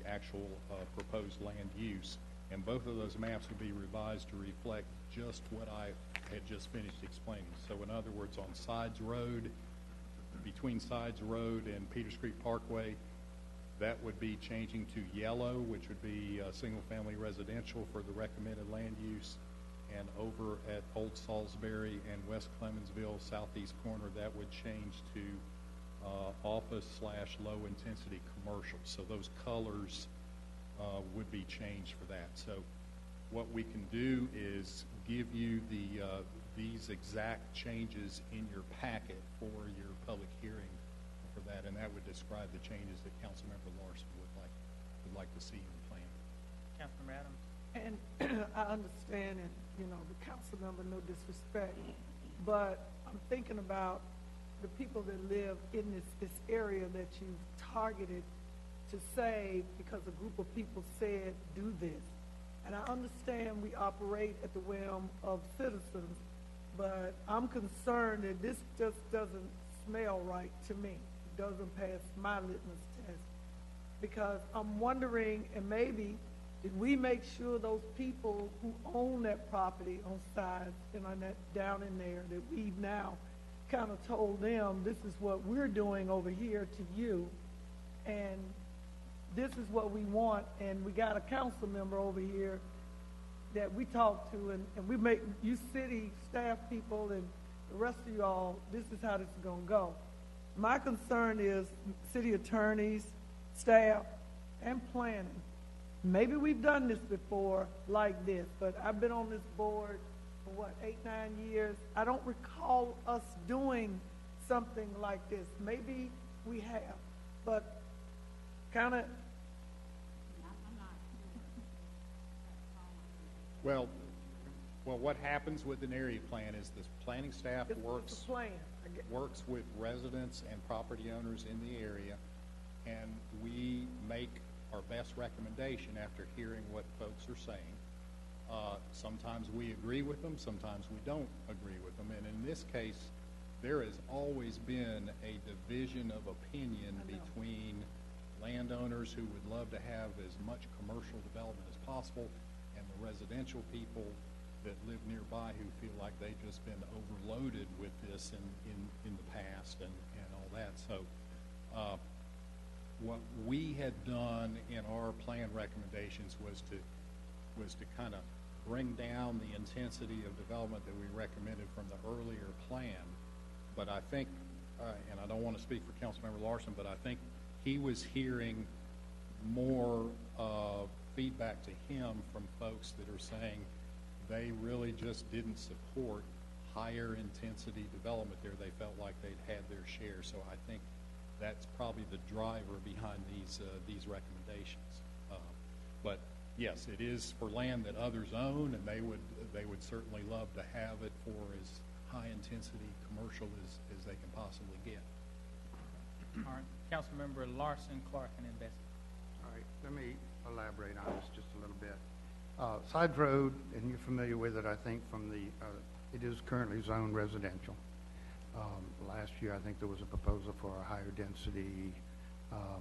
actual proposed land use. And both of those maps would be revised to reflect just what I had just finished explaining. So in other words, on Sides Road, between Sides Road and Peters Creek Parkway, that would be changing to yellow, which would be single-family residential for the recommended land use. And over at Old Salisbury and West Clemensville, southeast corner, that would change to office / low-intensity commercial. So those colors would be changed for that. So what we can do is give you these exact changes in your packet for your public hearing for that, and that would describe the changes that Councilmember Larson would like to see in the plan. Councilmember Adams? And I understand, and, you know, the council member, no disrespect, but I'm thinking about the people that live in this area that you've targeted to save because a group of people said, do this. And I understand we operate at the whim of citizens, but I'm concerned that this just doesn't smell right to me. It doesn't pass my litmus test. Because I'm wondering, and maybe, did we make sure those people who own that property on sides and on that down in there, that we've now kind of told them, this is what we're doing over here to you, and this is what we want, and we got a council member over here that we talk to, and we make, you city staff people and the rest of y'all, this is how this is going to go. My concern is city attorneys, staff, and planning. Maybe we've done this before like this, but I've been on this board for what, 8, 9 years? I don't recall us doing something like this. Maybe we have, but kind of. Well, what happens with an area plan is the planning staff works with residents and property owners in the area, and we make our best recommendation after hearing what folks are saying. Sometimes we agree with them, sometimes we don't agree with them, and in this case, there has always been a division of opinion between landowners who would love to have as much commercial development as possible and the residential people that live nearby who feel like they've just been overloaded with this in the past and all that. So what we had done in our plan recommendations was to kind of bring down the intensity of development that we recommended from the earlier plan. But I think, and I don't want to speak for Councilmember Larson, but I think he was hearing more feedback to him from folks that are saying they really just didn't support higher intensity development there. They felt like they'd had their share. So I think that's probably the driver behind these recommendations. But yes, it is for land that others own, and they would certainly love to have it for as high intensity commercial as they can possibly get. All right, Councilmember Larson, Clark, and then Bessie. All right, let me elaborate on this just a little bit. Side Road, and you're familiar with it, I think, from the, it is currently zoned residential. Last year, I think there was a proposal for a higher density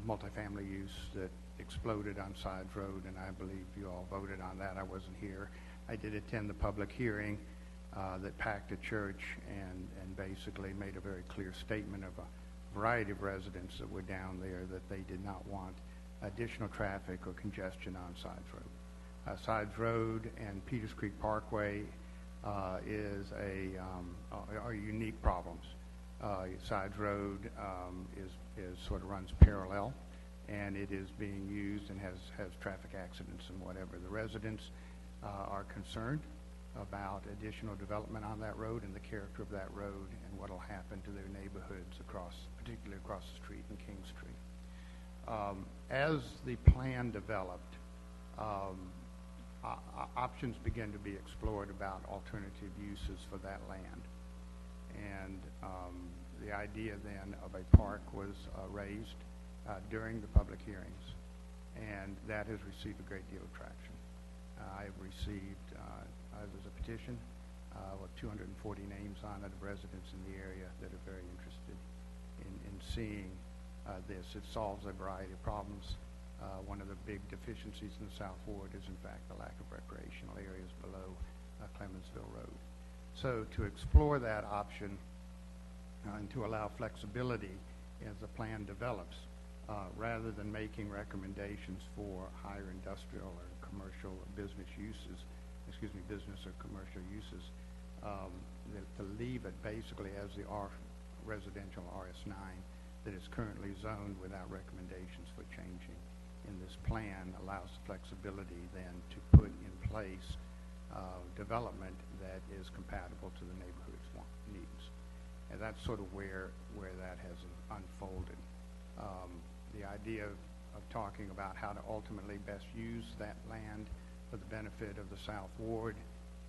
multifamily use that exploded on Side Road, and I believe you all voted on that. I wasn't here. I did attend the public hearing that packed a church and basically made a very clear statement of a variety of residents that were down there that they did not want additional traffic or congestion on Side Road. Side Road and Peters Creek Parkway are unique problems. Side Road is sort of runs parallel, and it is being used and has traffic accidents and whatever. The residents are concerned about additional development on that road and the character of that road and what will happen to their neighborhoods particularly across the street in King Street. As the plan developed, options began to be explored about alternative uses for that land. And the idea then of a park was raised during the public hearings, and that has received a great deal of traction. I have received, there's a petition with 240 names on it of residents in the area that are very interested in seeing this. It solves a variety of problems. One of the big deficiencies in the South Ward is, in fact, the lack of recreational areas below Clemensville Road. So to explore that option and to allow flexibility as the plan develops, rather than making recommendations for higher industrial or commercial business uses, business or commercial uses, to leave it basically as the residential RS9 that is currently zoned without recommendations for changing in this plan allows the flexibility then to put in place development that is compatible to the neighborhood's needs. And that's sort of where that has unfolded. The idea of talking about how to ultimately best use that land for the benefit of the South Ward,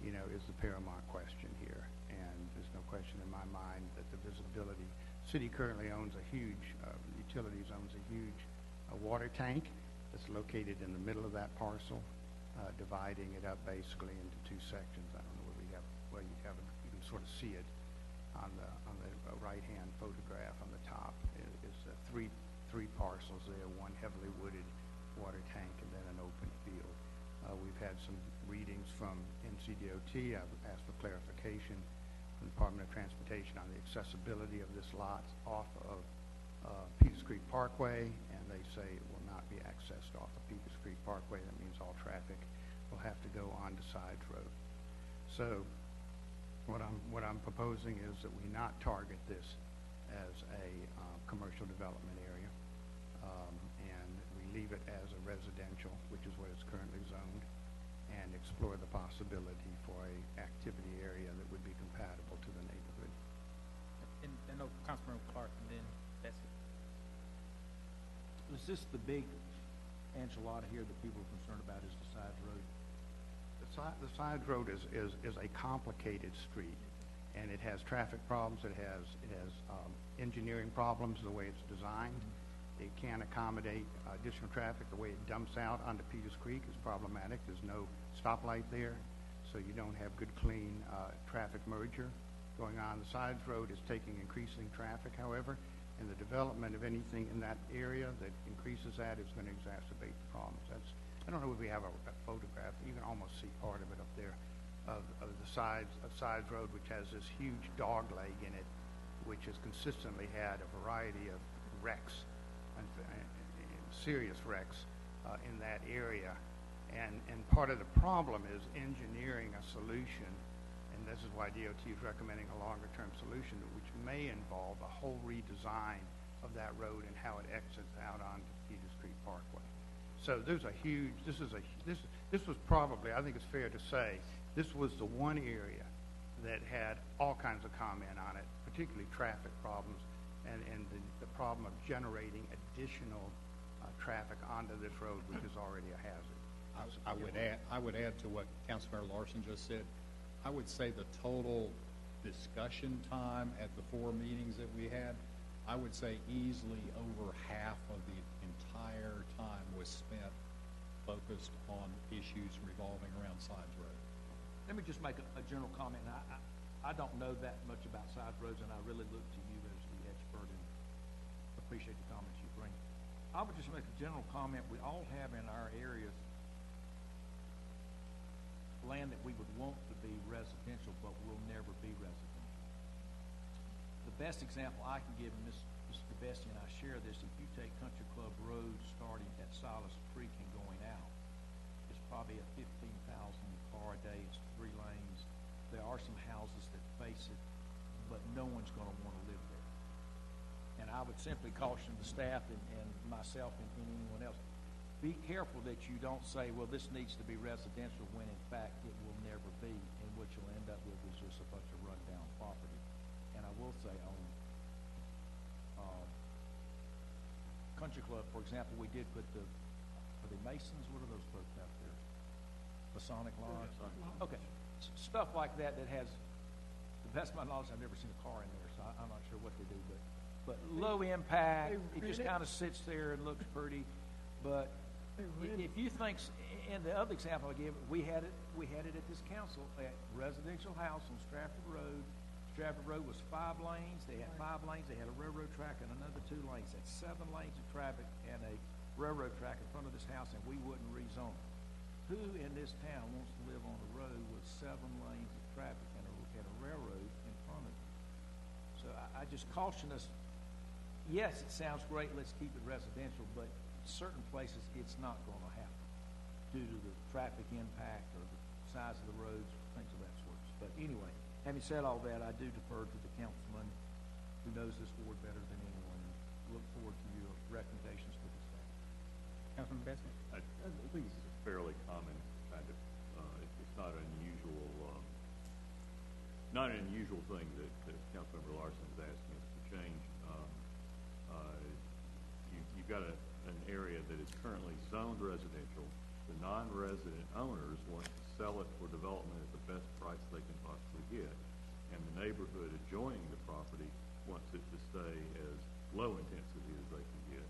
you know, is the paramount question here. And there's no question in my mind that the visibility, city currently owns a huge, utilities owns a huge water tank that's located in the middle of that parcel, dividing it up basically into two sections. I don't know whether you have, well, you can sort of see it on the right-hand photograph on the top. It's three parcels there, one heavily wooded water tank and then an open field. We've had some readings from NCDOT. I've asked for clarification from the Department of Transportation on the accessibility of this lot off of Peters Creek Parkway, and they say it will not be accessed off of Peters Creek Parkway. That means all traffic will have to go onto Sides Road. So what I'm proposing is that we not target this as a commercial development area, and we leave it as a residential, which is what it's currently zoned, and explore the possibility for a activity area that would be compatible to the neighborhood. And I know Councilman Clark, and then that's it. Is this the big enchilada here that people are concerned about, is the Sides Road? The Sides Road is a complicated street, and it has traffic problems. It has engineering problems the way it's designed. It can't accommodate additional traffic. The way it dumps out onto Peters Creek is problematic. There's no stoplight there, so you don't have good, clean traffic merger going on. The Sides Road is taking increasing traffic, however, and the development of anything in that area that increases that is going to exacerbate the problems. I don't know if we have a photograph. You can almost see part of it up there of the Sides Road, which has this huge dog leg in it, which has consistently had a variety of wrecks and serious wrecks in that area. And part of the problem is engineering a solution, and this is why DOT is recommending a longer-term solution, which may involve a whole redesign of that road and how it exits out onto Peters Creek Parkway. So there's a huge, this was probably, I think it's fair to say, this was the one area that had all kinds of comment on it, particularly traffic problems and the problem of generating additional traffic onto this road, which is already a hazard. I would add to what Councilmember Larson just said. I would say the total discussion time at the 4 meetings that we had, I would say easily over half of the entire time was spent focused on issues revolving around Sides Road. Let me just make a general comment. I don't know that much about side roads, and I really look to you as the expert and appreciate the comments you bring. I would just make a general comment. We all have in our areas land that we would want to be residential, but will never be residential. The best example I can give, and Mr. Bessie and I share this, if you take Country Club Road starting at Silas Creek and going out, it's probably a 15,000 car a day. It's 3 lanes. There are some houses that face it, but no one's going to want to live there. And I would simply caution the staff and myself and anyone else, be careful that you don't say, well, this needs to be residential, when in fact it will never be, and what you'll end up with is just a bunch of rundown property. And I will say on Country Club, for example, we did put are they Masons? What are those folks out there? Masonic Lodge? Okay. Stuff like that has, to the best of my knowledge, I've never seen a car in there, so I'm not sure what they do, but low impact, it just kind of sits there and looks pretty. But if you think, and the other example I give, we had it at this council at residential house on Stratford Road. Stratford Road was 5 lanes. They had 5 lanes. They had a railroad track and another 2 lanes. That's 7 lanes of traffic and a railroad track in front of this house, and we wouldn't rezone it. Who in this town wants to live on a road with 7 lanes of traffic and a railroad in front of it? So I just caution us. Yes, it sounds great. Let's keep it residential, but certain places it's not going to happen due to the traffic impact or the size of the roads, things of that sort. But anyway, having said all that, I do defer to the councilman who knows this board better than anyone, and look forward to your recommendations to the staff. Councilman Best? thing that Councilmember Larson is asking us to change. You've got an area that is currently zoned residential. The non-resident owners want to sell it for development at the best price they can possibly get. And the neighborhood adjoining the property wants it to stay as low intensity as they can get.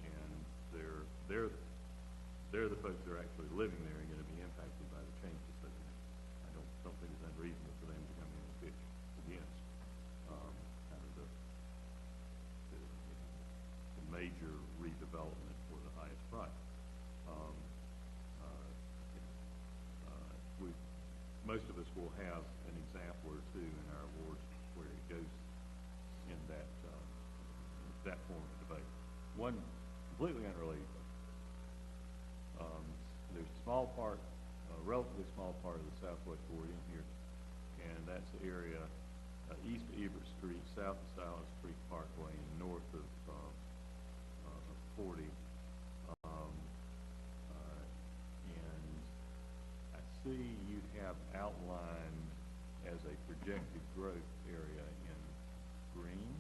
And they're the folks that are actually living there and going to be impacted by the changes that are made. I don't think it's unreasonable for them to come in and pitch against kind of the major redevelopment for the highest price. Most of us will have an example or two in our awards where it goes in that form of debate. One completely unrelated. There's a small part, a relatively small part of the southwest border in here, and that's the area east of Ebert Street, south of Silas Creek Parkway, and north of 40. And I see you have outlined as a projected growth area in green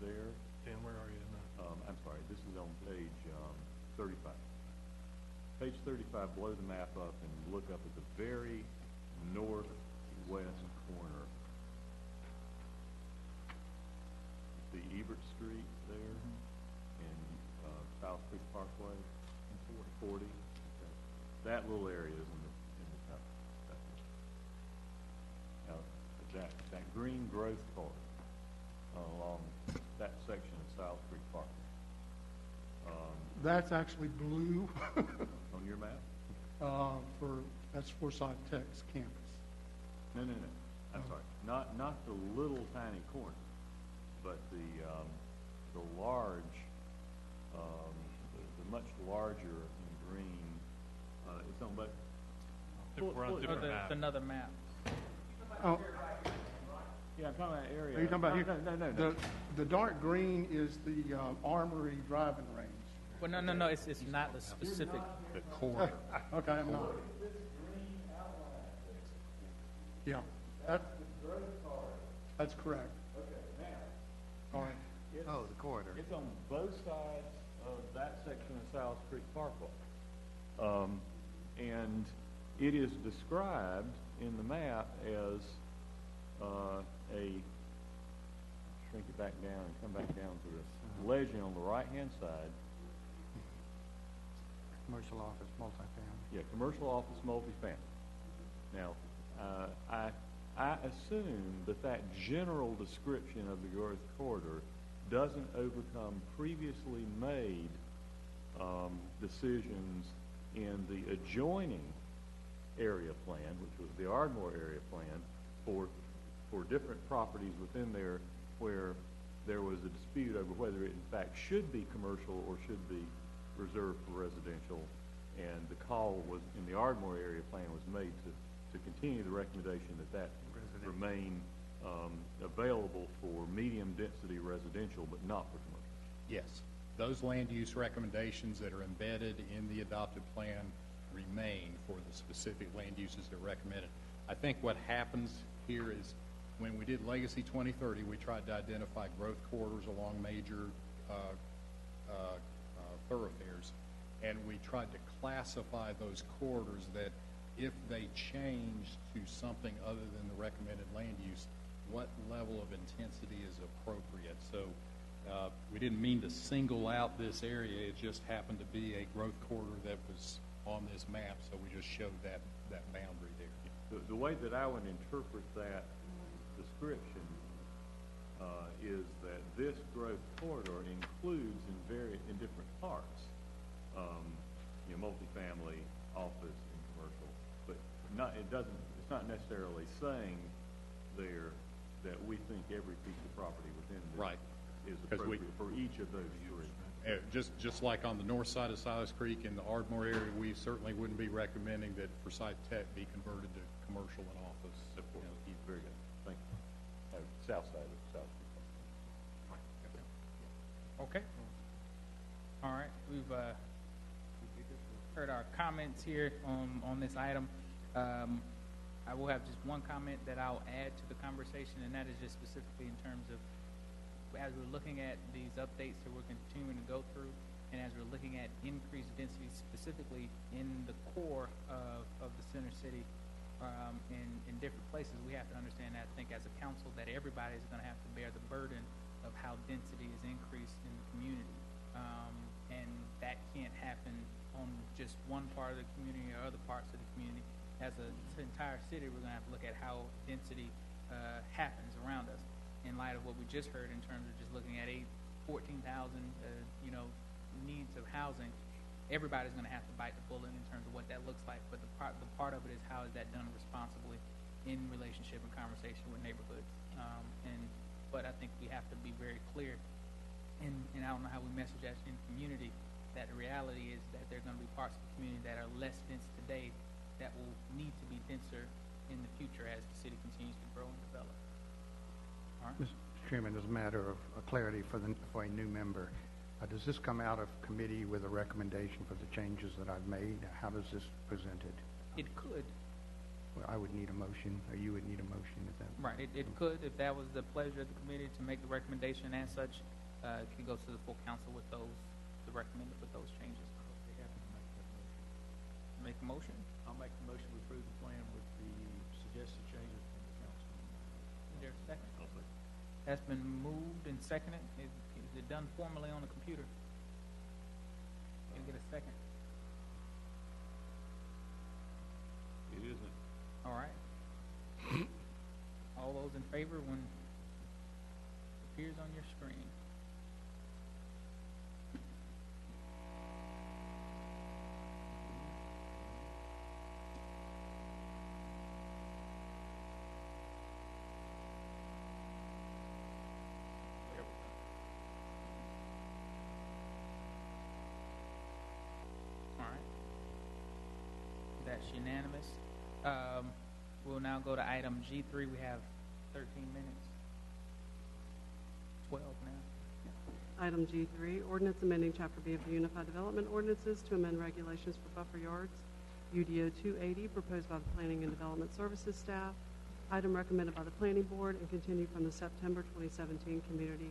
there. Dan, where are you in that? I'm sorry, this is on page 35. Page 35, blow the map up and look up at the very northwest corner. The Ebert Street there, and South Creek Parkway, 40. Okay. That little area is in the top. Now, that green growth part along that section of South Creek Parkway. That's actually blue. On your map? That's Forsyth Tech's campus. No. I'm sorry. Not the little tiny corner, but the large, the much larger in green. It's on but. We're on different maps. It's another map. Oh, Yeah, I'm talking about area. are you talking about here? No. The dark green is the Armory driving range. Well, no, it's not the specific. The core. Okay, I'm not. Yeah, that's correct. Okay, now. All right. Oh, the corridor. It's on both sides of that section of South Creek Parkway. And it is described in the map as shrink it back down and come back down to the legend on the right-hand side. Commercial office, multifamily. Yeah, commercial office multifamily. Now, I assume that general description of the growth corridor doesn't overcome previously made decisions in the adjoining area plan, which was the Ardmore area plan, for different properties within there where there was a dispute over whether it in fact should be commercial or should be reserved for residential, and the call was in the Ardmore area plan was made to continue the recommendation that remain available for medium density residential, but not for commercial. Yes, those land use recommendations that are embedded in the adopted plan remain for the specific land uses that are recommended. I think what happens here is when we did Legacy 2030, we tried to identify growth corridors along major thoroughfares, and we tried to classify those corridors that if they change to something other than the recommended land use, what level of intensity is appropriate. So we didn't mean to single out this area. It just happened to be a growth corridor that was on this map, so we just showed that boundary there. The way that I would interpret that description is that this growth corridor includes in different parts, multifamily, office, and commercial, but it's not necessarily saying there that we think every piece of property within this is appropriate for each of those three. Just like on the north side of Silas Creek in the Ardmore area, we certainly wouldn't be recommending that Forsyth Tech be converted to commercial and office. Of course. Very good. Thank you. South side of South Creek. Okay. All right. We've heard our comments here on this item. I I will have just one comment that I'll add to the conversation, and that is just specifically in terms of, as we're looking at these updates that we're continuing to go through, and as we're looking at increased density specifically in the core of the center city, in different places, we have to understand that, I think, as a council, that everybody is going to have to bear the burden of how density is increased in the community. And that can't happen on just one part of the community or other parts of the community. As an entire city, we're going to have to look at how density happens around us in light of what we just heard in terms of just looking at 14,000, needs of housing. Everybody's going to have to bite the bullet in terms of what that looks like. But the part of it is how is that done responsibly in relationship and conversation with neighborhoods. But I think we have to be very clear, and I don't know how we message that in the community, that the reality is that there are going to be parts of the community that are less dense today that will need to be denser in the future as the city continues to grow and develop. All right. Mr. Chairman, as a matter of clarity for a new member, does this come out of committee with a recommendation for the changes that I've made? How does this presented? It could. Well, I would need a motion, or you would need a motion. Is that right? It could, if that was the pleasure of the committee to make the recommendation as such. It can go to the full council with those, recommended with those changes. They have to make that motion. Make a motion? I'll make the motion to approve the plan with the suggested changes from the council. Is there a second? That's been moved and seconded. Is it done formally on the computer? Can you get a second? It isn't. All right. All those in favor when it appears on your screen. That's unanimous. We'll now go to item G3. We have 13 minutes. 12 now. Item G3, ordinance amending Chapter B of the Unified Development Ordinances to amend regulations for buffer yards, UDO 280, proposed by the Planning and Development Services staff. Item recommended by the Planning Board and continued from the September 2017 Community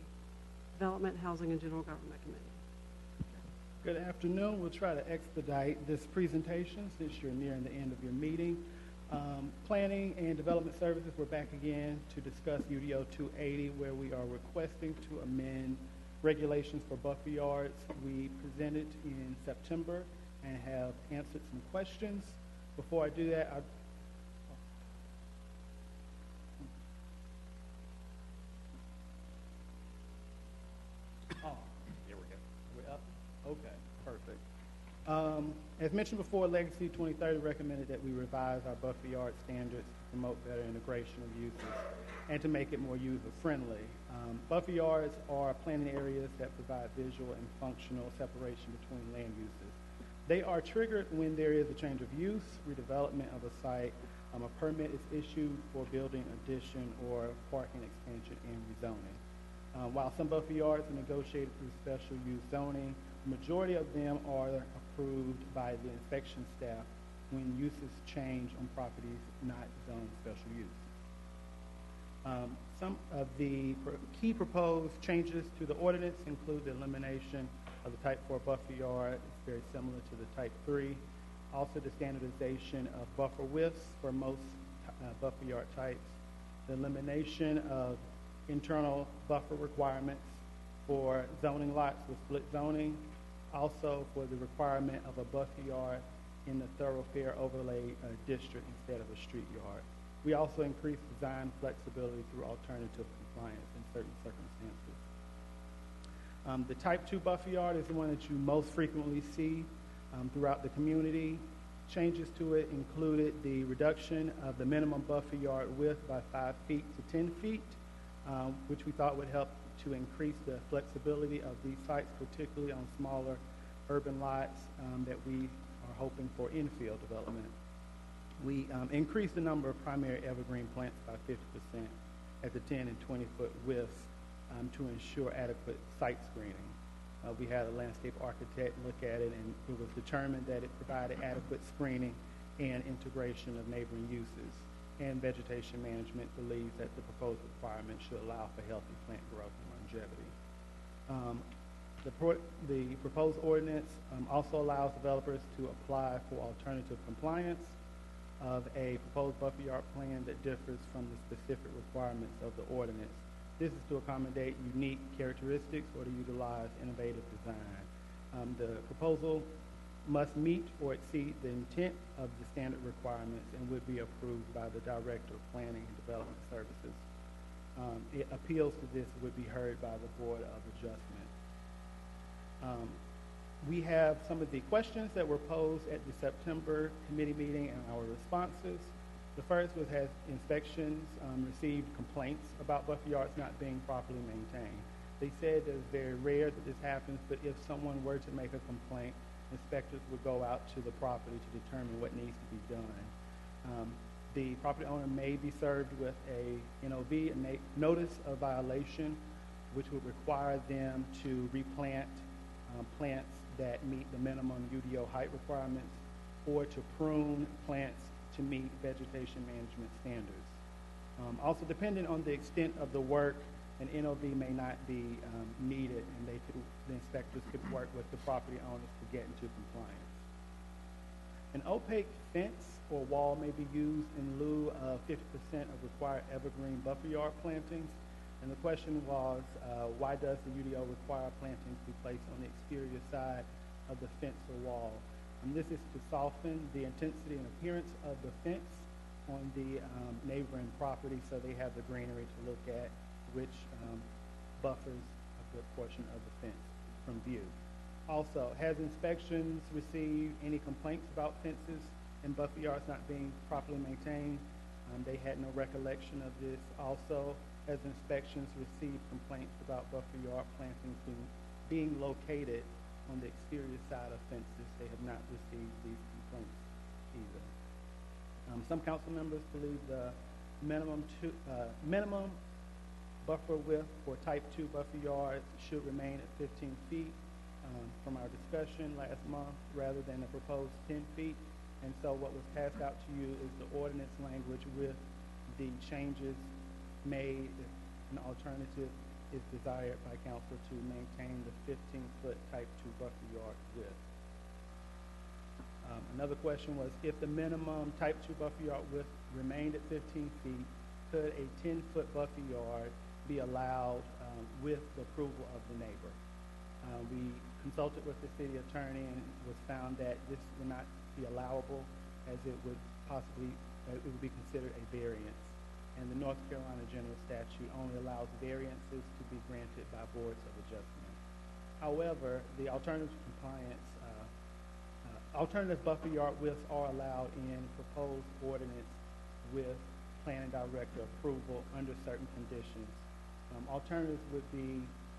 Development, Housing, and General Government Committee. Good afternoon. We'll try to expedite this presentation since you're nearing the end of your meeting. Planning and Development Services, we're back again to discuss UDO 280, where we are requesting to amend regulations for buffer yards. We presented in September and have answered some questions. Before I do that, okay, perfect. As mentioned before, Legacy 2030 recommended that we revise our buffer yard standards to promote better integration of uses and to make it more user-friendly. Buffer yards are planting areas that provide visual and functional separation between land uses. They are triggered when there is a change of use, redevelopment of a site, a permit is issued for building addition or parking expansion and rezoning. While some buffer yards are negotiated through special use zoning, the majority of them are approved by the inspection staff when uses change on properties not zoned special use. Some of the key proposed changes to the ordinance include the elimination of the Type 4 buffer yard. It's very similar to the Type 3. Also, the standardization of buffer widths for most buffer yard types. The elimination of internal buffer requirements for zoning lots with split zoning. Also, for the requirement of a buffer yard in the thoroughfare overlay district instead of a street yard. We also increase design flexibility through alternative compliance in certain circumstances. The Type 2 buffer yard is the one that you most frequently see throughout the community. Changes to it included the reduction of the minimum buffer yard width by 5 feet to 10 feet, which we thought would help to increase the flexibility of these sites, particularly on smaller urban lots that we are hoping for infill development. We increased the number of primary evergreen plants by 50% at the 10 and 20-foot widths to ensure adequate site screening. We had a landscape architect look at it, and it was determined that it provided adequate screening and integration of neighboring uses. and Vegetation Management believes that the proposed requirement should allow for healthy plant growth and longevity. The proposed ordinance also allows developers to apply for alternative compliance of a proposed buffer yard plan that differs from the specific requirements of the ordinance. This is to accommodate unique characteristics or to utilize innovative design. The proposal must meet or exceed the intent of the standard requirements and would be approved by the Director of Planning and Development Services. Appeals to this would be heard by the Board of Adjustment. We have some of the questions that were posed at the September committee meeting and our responses. The first was, has inspections received complaints about buffer yards not being properly maintained? They said that it's very rare that this happens, but if someone were to make a complaint, inspectors would go out to the property to determine what needs to be done. The property owner may be served with a NOV, a notice of violation, which would require them to replant plants that meet the minimum UDO height requirements, or to prune plants to meet vegetation management standards. Also, depending on the extent of the work, an NOV may not be needed, and the inspectors could work with the property owners to get into compliance. An opaque fence or wall may be used in lieu of 50% of required evergreen buffer yard plantings. And the question was, why does the UDO require plantings to be placed on the exterior side of the fence or wall? And this is to soften the intensity and appearance of the fence on the neighboring property, so they have the greenery to look at, which buffers a good portion of the fence from view. Also, has inspections received any complaints about fences and buffer yards not being properly maintained? They had no recollection of this. Also, has inspections received complaints about buffer yard plantings being located on the exterior side of fences? They have not received these complaints either. Some council members believe the minimum buffer width for type 2 buffer yards should remain at 15 feet from our discussion last month, rather than the proposed 10 feet. And so what was passed out to you is the ordinance language with the changes made if an alternative is desired by council to maintain the 15-foot type 2 buffer yard width. Another question was, if the minimum type 2 buffer yard width remained at 15 feet, could a 10-foot buffer yard be allowed with the approval of the neighbor? We consulted with the city attorney, and it was found that this would not be allowable, as it would be considered a variance. And the North Carolina General Statute only allows variances to be granted by boards of adjustment. However, the alternative compliance, alternative buffer yard widths are allowed in proposed ordinance with planning director approval under certain conditions. Alternatives would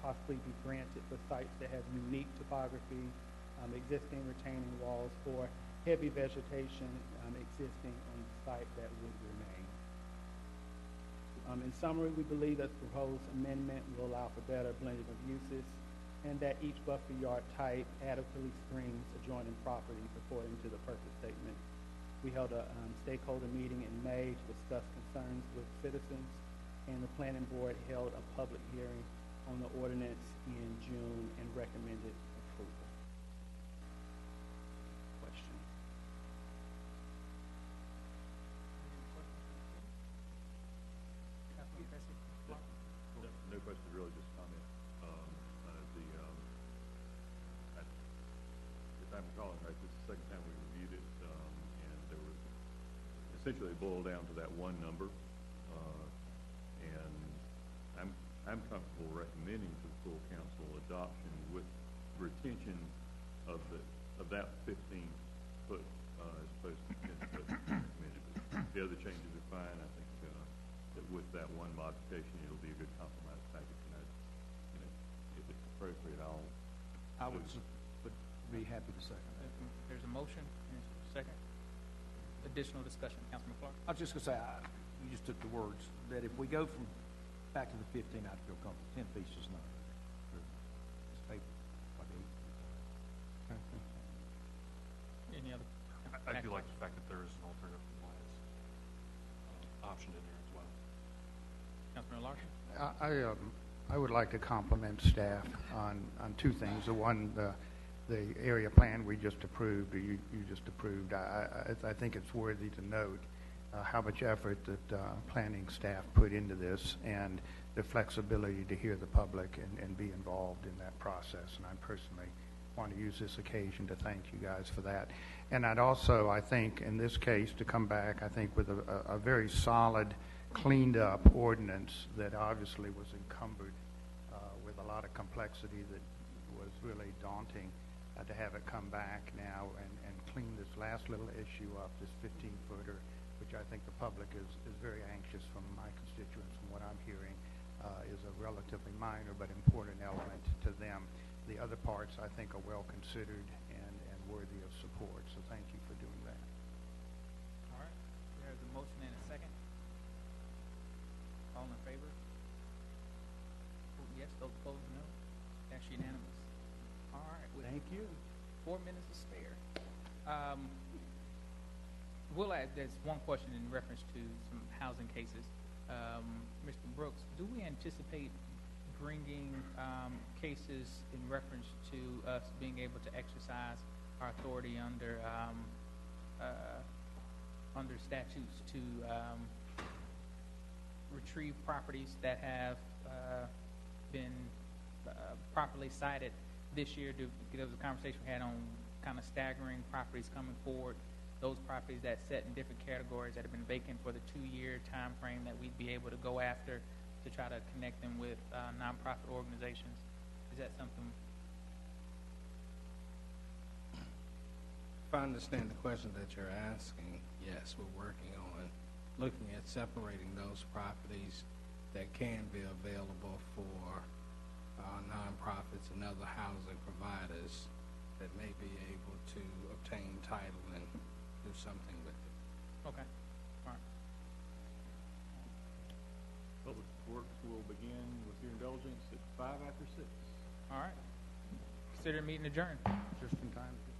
possibly be granted for sites that have unique topography, existing retaining walls, or heavy vegetation existing on the site that would remain. In summary, we believe that the proposed amendment will allow for better blending of uses, and that each buffer yard type adequately screens adjoining properties according to the purpose statement. We held a stakeholder meeting in May to discuss concerns with citizens, and the planning board held a public hearing on the ordinance in June and recommended approval. Questions? No questions, really, just comment. If I'm recalling right, this is the second time we reviewed it, and there was essentially boiled down to that one number. And I'm comfortable recommending to the full council adoption with retention of that 15-foot as opposed to 10-foot recommended. The other changes are fine. I think that with that one modification, it'll be a good compromise package. And if it's appropriate, I would be happy to second that. There's a motion, and there's a second. Additional discussion, Councilman Clark. I was just going to say, you just took the words, that if we go back to the 15, I'd feel comfortable. 10 feet is just not. It's paper, like 8. Any other? I do like the fact that there is an alternative compliance. option in there as well. Councilman Larson? I would like to compliment staff on two things. The one, the area plan we just approved, or you just approved. I think it's worthy to note how much effort that planning staff put into this, and the flexibility to hear the public and be involved in that process. And I personally want to use this occasion to thank you guys for that. And I'd also, I think, in this case, to come back, I think, with a very solid, cleaned up ordinance that obviously was encumbered with a lot of complexity that was really daunting, to have it come back now and clean this last little issue up, this 15-footer, which I think the public is very anxious, from my constituents, from what I'm hearing, is a relatively minor but important element to them. The other parts, I think, are well considered and worthy of support, so thank you for doing that. All right, there's a motion and a second. All in favor? Vote yes, those opposed, no. That's unanimous. All right. Thank you. 4 minutes to spare. We'll add, there's one question in reference to some housing cases. Mr. Brooks, do we anticipate bringing cases in reference to us being able to exercise our authority under statutes to retrieve properties that have been properly cited this year? There was a conversation we had on kind of staggering properties coming forward, those properties that set in different categories that have been vacant for the 2-year time frame that we'd be able to go after to try to connect them with nonprofit organizations. Is that something? If I understand the question that you're asking, yes, we're working on looking at separating those properties that can be available for nonprofits and other housing providers that may be able to obtain title and do something with it. Okay. All right. Public Works will begin with your indulgence at 5 after 6. All right. Consider meeting adjourned. Just in time.